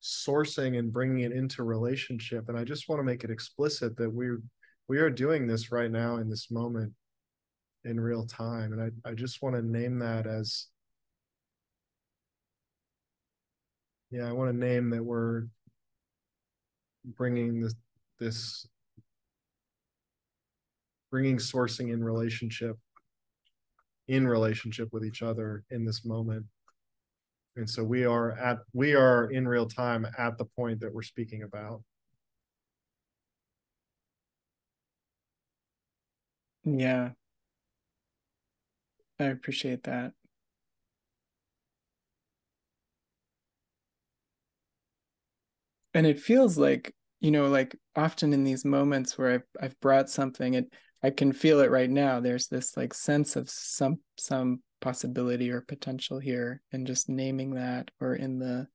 sourcing and bringing it into relationship. And I just want to make it explicit that we are doing this right now in this moment in real time. And I just want to name that as, I want to name that we're bringing this bringing sourcing in relationship with each other in this moment. And so we are in real time at the point that we're speaking about. Yeah, I appreciate that. And it feels like, like often in these moments where I've brought something, I can feel it right now. There's this like sense of some possibility or potential here, and just naming that, or and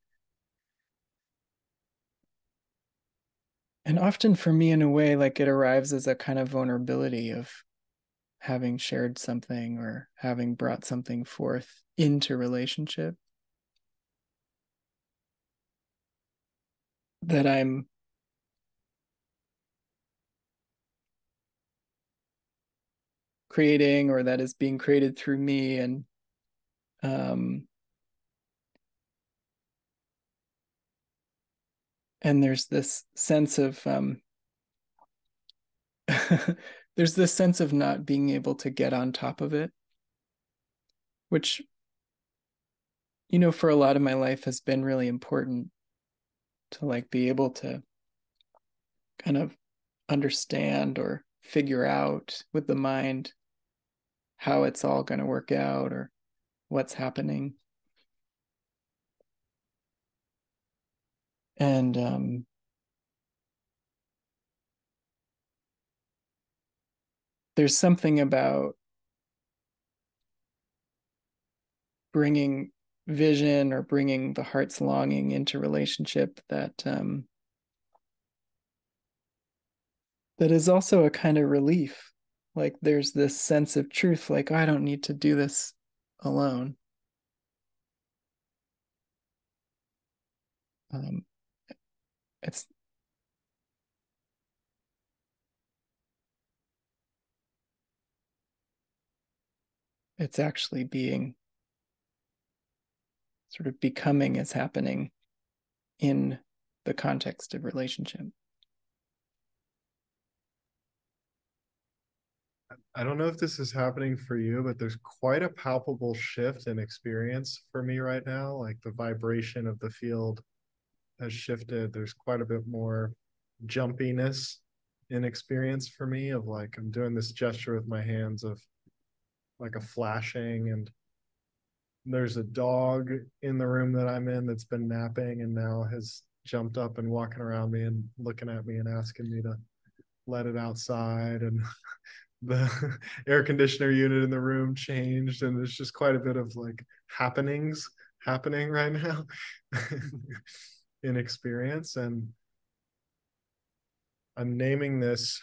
often for me in a way, like it arrives as a kind of vulnerability of having shared something or having brought something forth into relationship that I'm creating, or that is being created through me. And there's this sense of there's this sense of not being able to get on top of it, which, for a lot of my life has been really important, to like be able to kind of understand or figure out with the mind how it's all going to work out or what's happening. And there's something about bringing vision or bringing the heart's longing into relationship that that is also a kind of relief. Like there's this sense of truth, like, oh, I don't need to do this alone. it's it's actually being sort of becoming is happening in the context of relationship. I don't know if this is happening for you, but there's quite a palpable shift in experience for me right now. Like the vibration of the field has shifted. There's quite a bit more jumpiness in experience for me of like I'm doing this gesture with my hands of like a flashing, and there's a dog in the room that I'm in that's been napping and now has jumped up and walking around me and looking at me and asking me to let it outside, and the air conditioner unit in the room changed, and there's just quite a bit of like happenings happening right now in experience. And I'm naming this,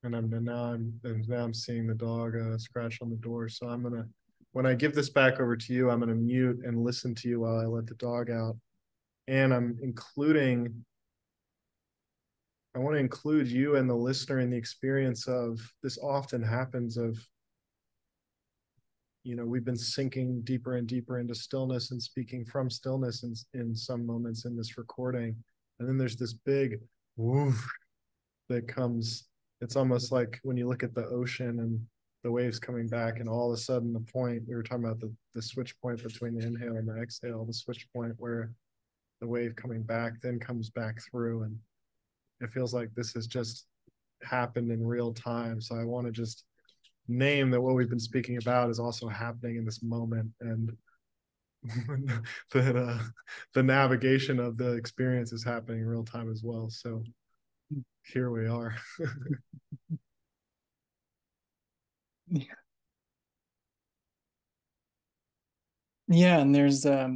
and I'm seeing the dog scratch on the door. So I'm gonna, when I give this back over to you, I'm gonna mute and listen to you while I let the dog out. And I want to include you and the listener in the experience of this. Often happens of, we've been sinking deeper and deeper into stillness and speaking from stillness in some moments in this recording. And then there's this big woof that comes. It's almost like when you look at the ocean and the waves coming back, and all of a sudden the point, we were talking about the switch point between the inhale and the exhale, the switch point where the wave coming back then comes back through. And it feels like this has just happened in real time. So I want to just name that what we've been speaking about is also happening in this moment, and that the navigation of the experience is happening in real time as well. So here we are. Yeah, and there's I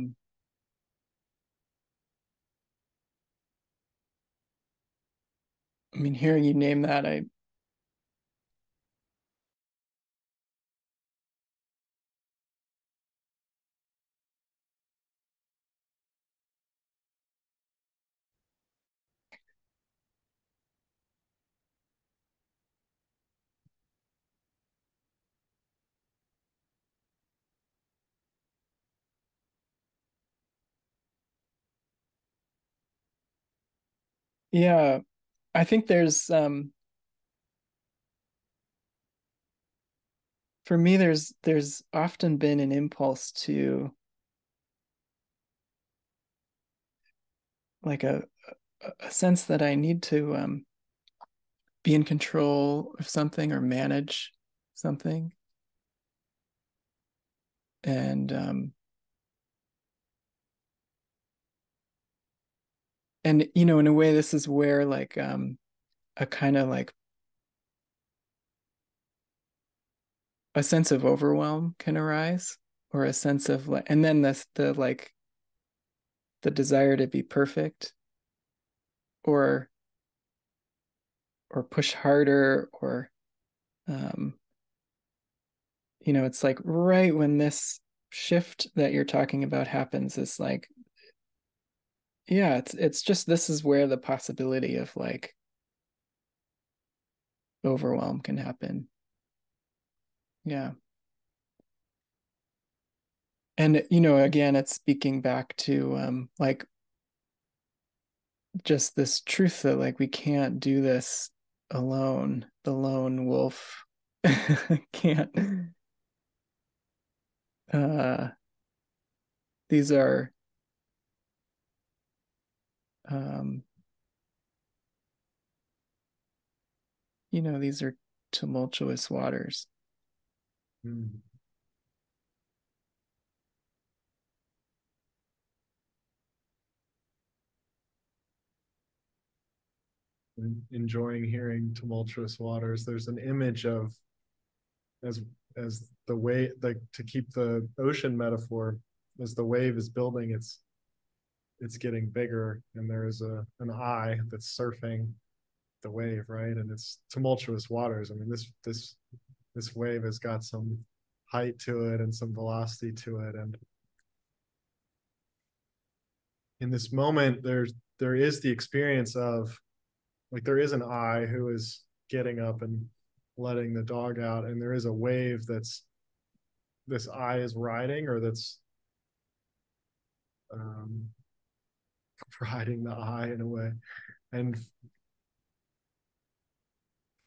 mean, hearing you name that, yeah, I think there's for me there's often been an impulse to like a sense that I need to be in control of something or manage something. And in a way, this is where like a kind of like a sense of overwhelm can arise, or a sense of like, and then the like the desire to be perfect, or push harder, or um it's like right when this shift that you're talking about happens, it's like, yeah, it's just, this is where the possibility of like overwhelm can happen. Yeah. And again, it's speaking back to like just this truth that like we can't do this alone. The lone wolf can't. uh these are um these are tumultuous waters. Mm. Enjoying hearing tumultuous waters. There's an image of, as the wave, like to keep the ocean metaphor, as the wave is building, it's getting bigger, and there is an eye that's surfing the wave, right? And it's tumultuous waters. I mean, this wave has got some height to it and some velocity to it, and in this moment, there is the experience of, like, there is an I who is getting up and letting the dog out, and there is a wave that's this I is riding, or that's um, riding the I in a way. And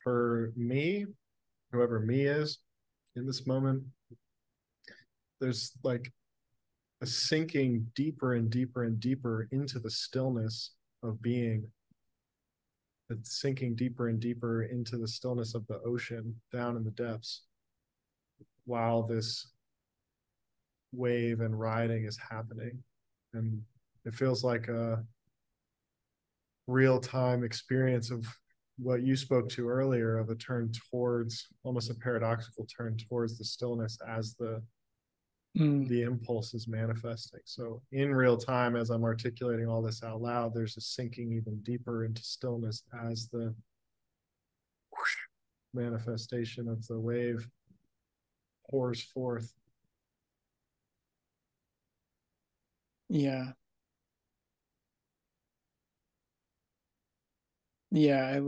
for me, whoever me is in this moment, there's like a sinking deeper and deeper and deeper into the stillness of being. It's sinking deeper and deeper into the stillness of the ocean down in the depths, while this wave and riding is happening. And it feels like a real-time experience of what you spoke to earlier, of a turn towards, almost a paradoxical turn towards the stillness as the impulse is manifesting. So in real time, as I'm articulating all this out loud, there's a sinking even deeper into stillness as the manifestation of the wave pours forth. Yeah. Yeah,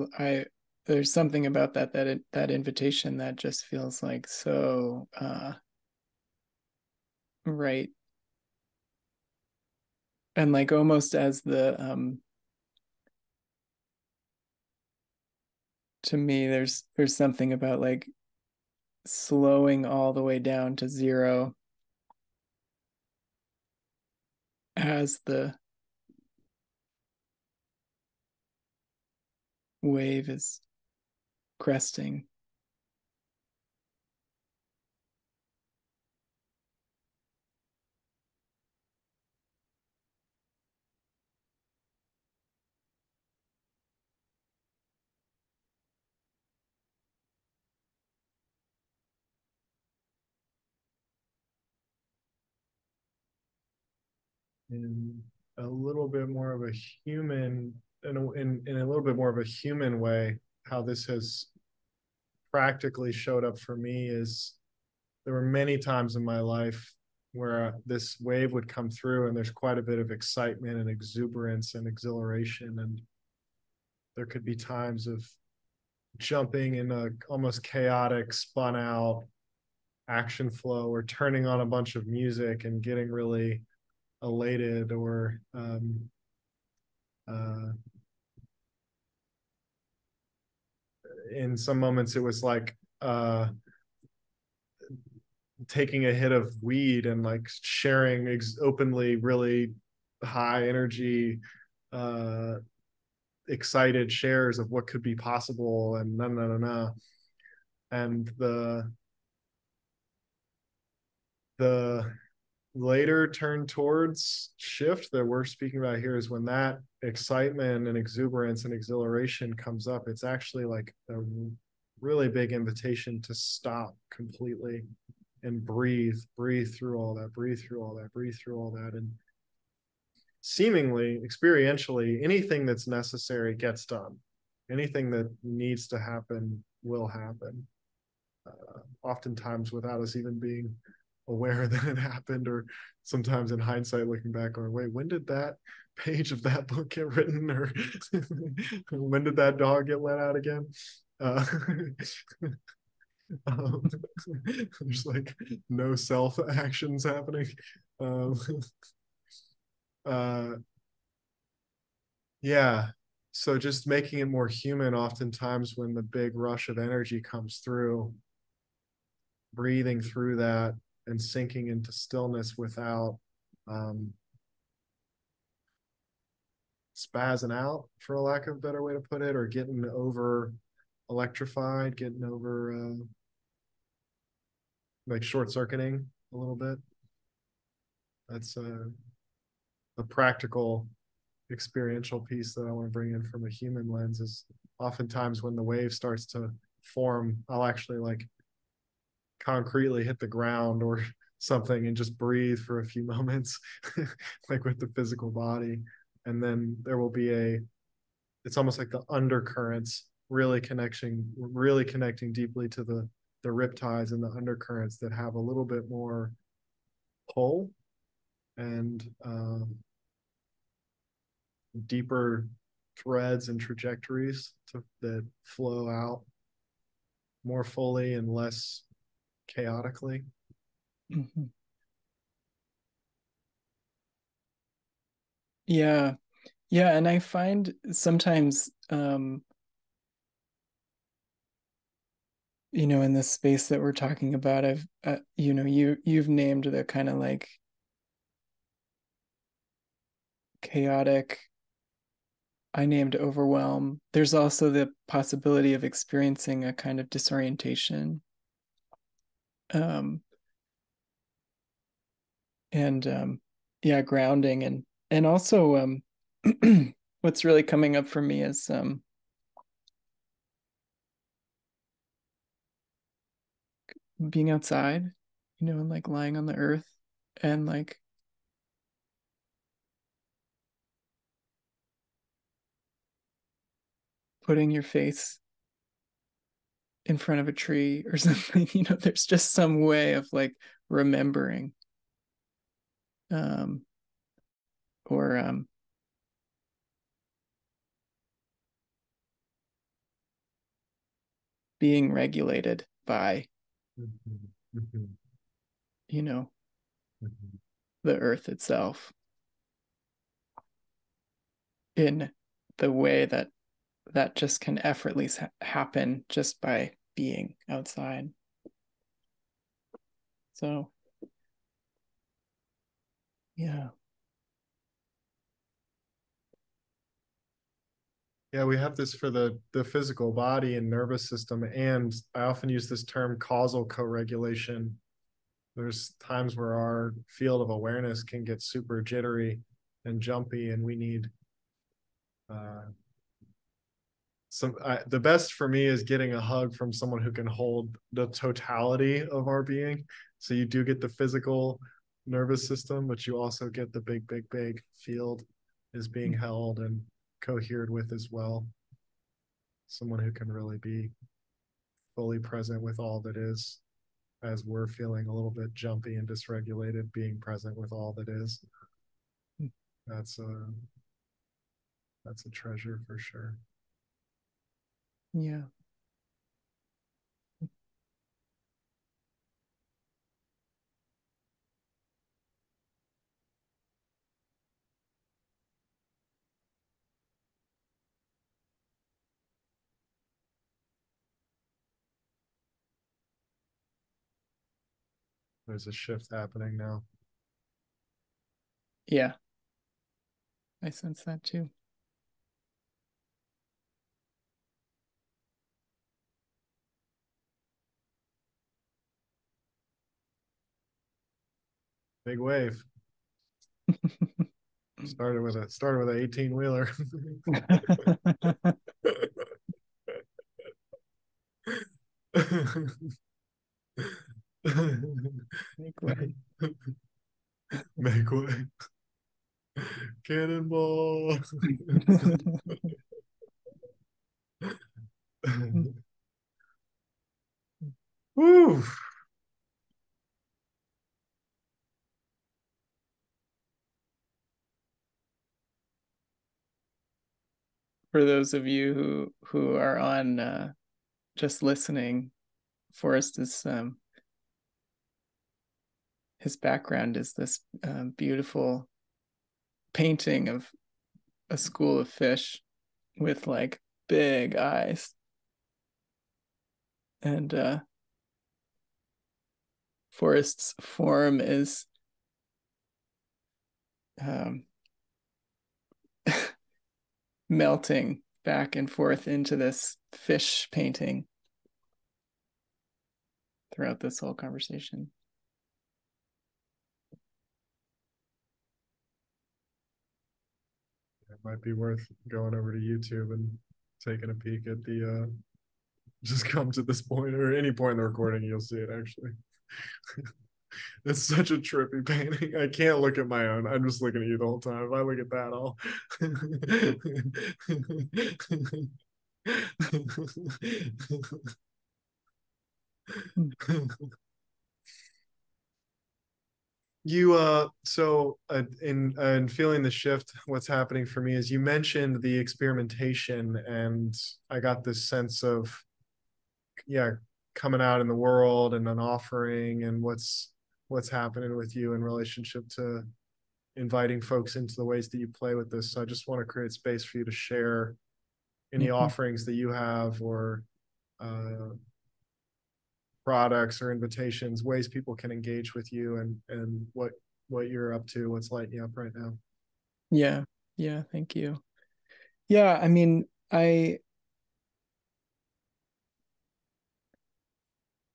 there's something about that invitation that just feels like so right. And like almost as the to me there's something about like slowing all the way down to zero as the wave is cresting. In a little bit more of a human, in a little bit more of a human way, how this has practically showed up for me is, there were many times in my life where this wave would come through, and there's quite a bit of excitement and exuberance and exhilaration, and there could be times of jumping in a almost chaotic, spun out action flow, or turning on a bunch of music and getting really elated, or uh, in some moments it was like taking a hit of weed and like sharing openly really high energy, uh, excited shares of what could be possible, and no. And the later turn towards shift that we're speaking about here is when that excitement and exuberance and exhilaration comes up. It's actually like a really big invitation to stop completely and breathe through all that, breathe through all that, breathe through all that. And seemingly, experientially, anything that's necessary gets done. Anything that needs to happen will happen. Oftentimes without us even being aware that it happened, or sometimes in hindsight looking back, or wait, when did that page of that book get written, or when did that dog get let out again? uh, um, there's like no self actions happening. um, uh, yeah, so just making it more human, oftentimes when the big rush of energy comes through, breathing through that and sinking into stillness without um, spazzing out, for a lack of a better way to put it, or getting over electrified, getting over like short circuiting a little bit. That's a practical experiential piece that I want to bring in from a human lens. Is oftentimes when the wave starts to form, I'll actually like concretely hit the ground or something and just breathe for a few moments, like with the physical body. And then there will be it's almost like the undercurrents really connecting deeply to the riptides and the undercurrents that have a little bit more pull and deeper threads and trajectories that flow out more fully and less chaotically. Mm-hmm. Yeah. Yeah. And I find sometimes, in this space that we're talking about, I've, you've named the kind of like chaotic, I named overwhelm. There's also the possibility of experiencing a kind of disorientation. Um, and yeah, grounding and also what's really coming up for me is being outside, and like lying on the earth and like putting your face in front of a tree or something. There's just some way of like remembering um or being regulated by Mm-hmm. Mm-hmm. you know Mm-hmm. the earth itself in the way that just can effortlessly happen just by being outside. So yeah. Yeah, we have this for the physical body and nervous system, and I often use this term causal co-regulation. There's times where our field of awareness can get super jittery and jumpy, and we need uh, the best for me is getting a hug from someone who can hold the totality of our being. So you do get the physical nervous system, but you also get the big field is being held and cohered with as well. Someone who can really be fully present with all that is, as we're feeling a little bit jumpy and dysregulated, being present with all that is. That's a that's a treasure for sure. Yeah. There's a shift happening now. Yeah, I sense that too. Big wave. Started with an 18-wheeler. Make way. Make way. Cannonball. Woo. For those of you who are on just listening, Forrest is his background is this beautiful painting of a school of fish with like big eyes, and Forrest's form is um, melting back and forth into this fish painting throughout this whole conversation. It might be worth going over to YouTube and taking a peek at the just come to this point or any point in the recording, you'll see it actually. It's such a trippy painting. I can't look at my own. I'm just looking at you the whole time. If I look at that, I'll. In feeling the shift, what's happening for me is you mentioned the experimentation, and I got this sense of, yeah, coming out in the world and an offering, and what's happening with you in relationship to inviting folks into the ways that you play with this. So I just want to create space for you to share any Mm-hmm. offerings that you have, or uh, products or invitations, ways people can engage with you, and what you're up to, what's lighting you up right now. Yeah. Yeah. Thank you. Yeah. I mean, my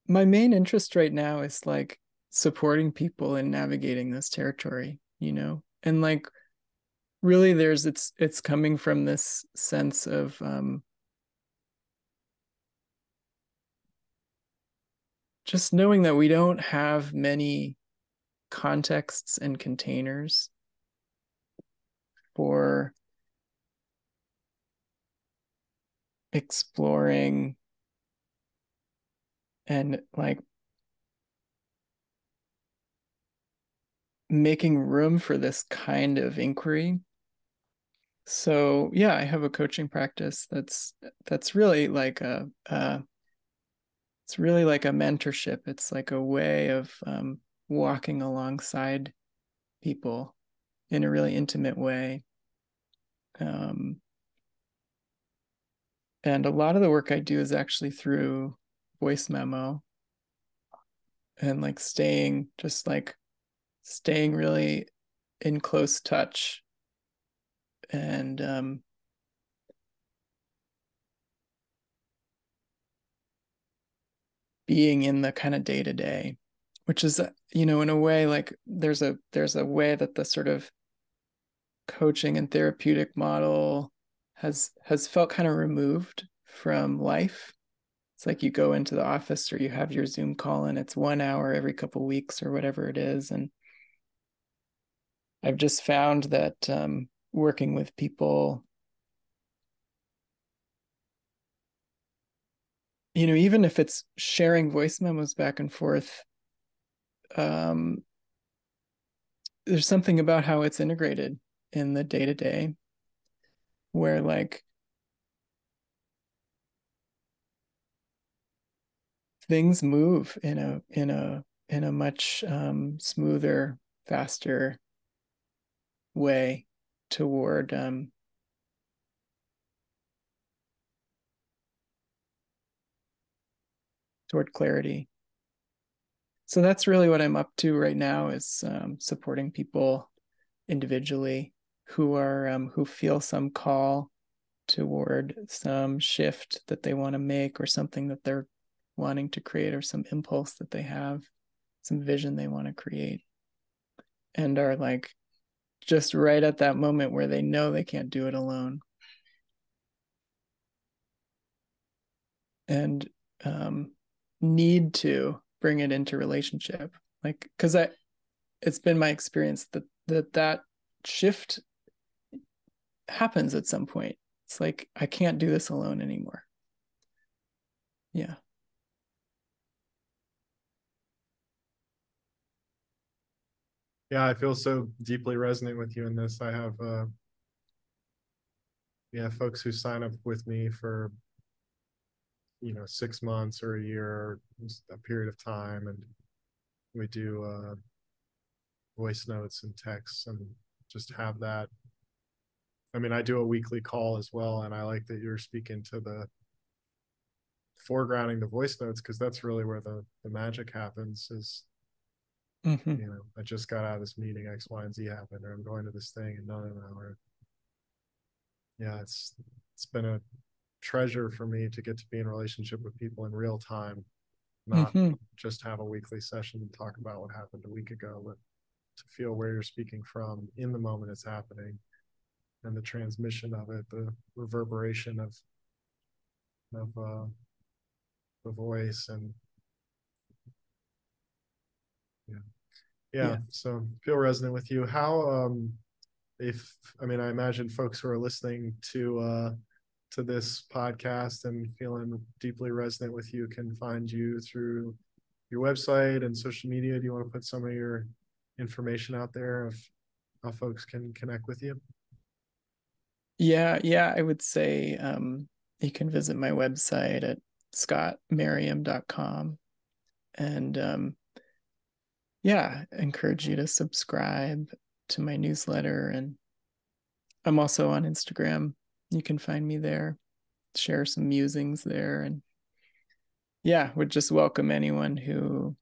main interest right now is like supporting people in navigating this territory, and like really it's coming from this sense of just knowing that we don't have many contexts and containers for exploring and like making room for this kind of inquiry. So yeah, I have a coaching practice that's really like it's really like a mentorship. It's like a way of walking alongside people in a really intimate way. Um, and a lot of the work I do is actually through voice memo and like staying really in close touch and being in the kind of day to day, which is in a way like there's a way that the sort of coaching and therapeutic model has felt kind of removed from life. It's like you go into the office or you have your Zoom call and it's 1 hour every couple of weeks or whatever it is. And I've just found that working with people, even if it's sharing voice memos back and forth, um, there's something about how it's integrated in the day to day where like things move in a much smoother, faster way toward toward clarity. So that's really what I'm up to right now is supporting people individually who feel some call toward some shift that they want to make or something that they're wanting to create or some impulse that they have, some vision they want to create, and are like just right at that moment where they know they can't do it alone. And um, need to bring it into relationship. Like, because it's been my experience that shift happens at some point. It's like, I can't do this alone anymore. Yeah. Yeah, I feel so deeply resonant with you in this. I have folks who sign up with me for 6 months or a year, or a period of time, and we do voice notes and texts, and just have that. I mean, I do a weekly call as well, and I like that you're speaking to the foregrounding the voice notes, because that's really where the magic happens. Is Mm-hmm. I just got out of this meeting, X, Y, and Z happened, or I'm going to this thing, and no, or yeah, it's been a treasure for me to get to be in relationship with people in real time, not Mm-hmm. just have a weekly session and talk about what happened a week ago, but to feel where you're speaking from in the moment it's happening, and the transmission of it, the reverberation of the voice, and yeah, yeah. Yeah. So feel resonant with you. How if I mean, I imagine folks who are listening to this podcast and feeling deeply resonant with you can find you through your website and social media. Do you want to put some of your information out there of how folks can connect with you? Yeah, I would say you can visit my website at scottmerriam.com. And yeah, I encourage you to subscribe to my newsletter. And I'm also on Instagram. You can find me there, share some musings there. And yeah, would just welcome anyone who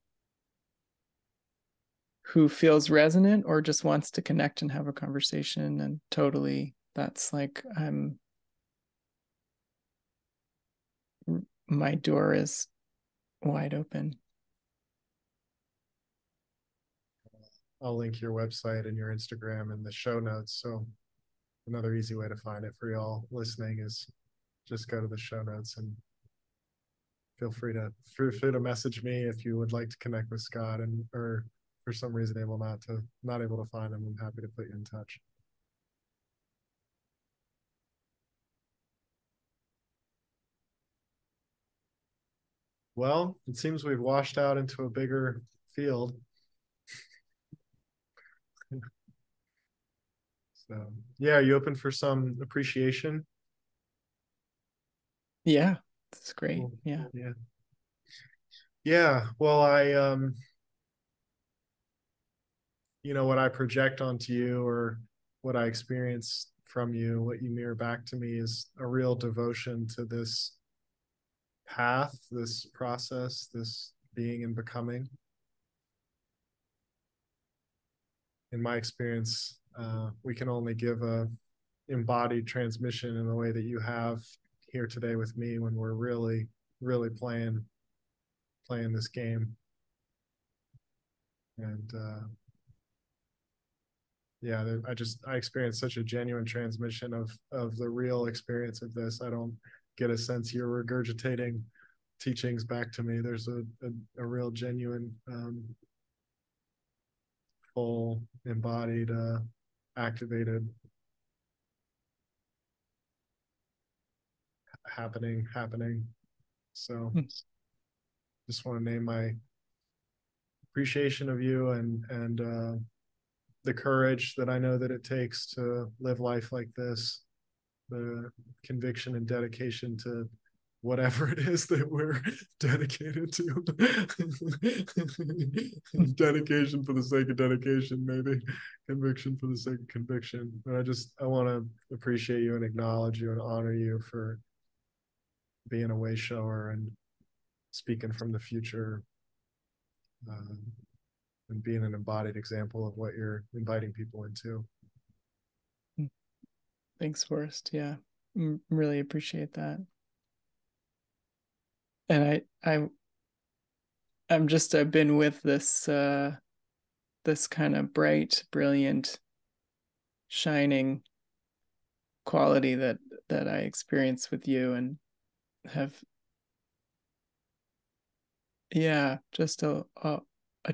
feels resonant or just wants to connect and have a conversation. And totally, that's like my door is wide open. I'll link your website and your Instagram in the show notes. So another easy way to find it for y'all listening is just go to the show notes and feel free to message me if you would like to connect with Scott, and or for some reason not able to find him, I'm happy to put you in touch. Well, it seems we've washed out into a bigger field. So yeah, are you open for some appreciation? Yeah, that's great. Cool. Yeah. Yeah. Yeah. Well, what I project onto you, or what I experience from you, what you mirror back to me, is a real devotion to this path, this process, this being and becoming. In my experience, we can only give a embodied transmission in the way that you have here today with me, when we're really, really playing this game. And yeah, I experienced such a genuine transmission of the real experience of this. I don't get a sense you're regurgitating teachings back to me. There's a real genuine, full embodied, activated happening. So just want to name my appreciation of you, and the courage that I know that it takes to live life like this, the conviction and dedication to whatever it is that we're dedicated to. Dedication for the sake of dedication, maybe conviction for the sake of conviction. But I want to appreciate you and acknowledge you and honor you for being a way shower and speaking from the future, uh, and being an embodied example of what you're inviting people into. Thanks, Forrest. Yeah, really appreciate that. And I've been with this kind of bright, brilliant, shining quality that I experience with you, and have, yeah, just a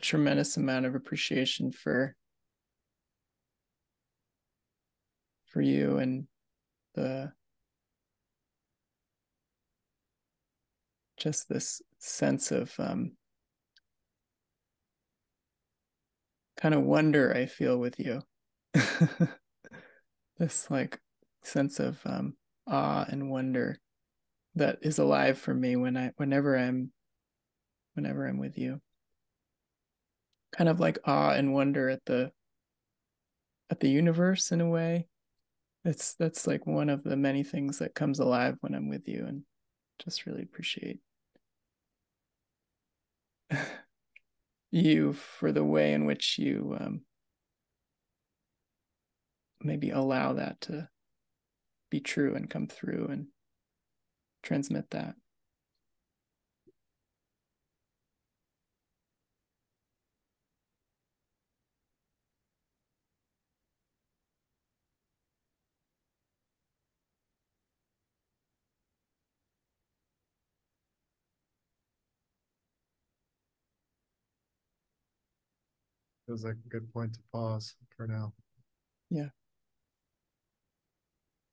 tremendous amount of appreciation for you, and the just this sense of kind of wonder I feel with you. This like sense of awe and wonder that is alive for me whenever I'm with you. Kind of like awe and wonder at the universe in a way. That's like one of the many things that comes alive when I'm with you, and just really appreciate you for the way in which you maybe allow that to be true and come through and transmit that. Feels like a good point to pause for now. Yeah.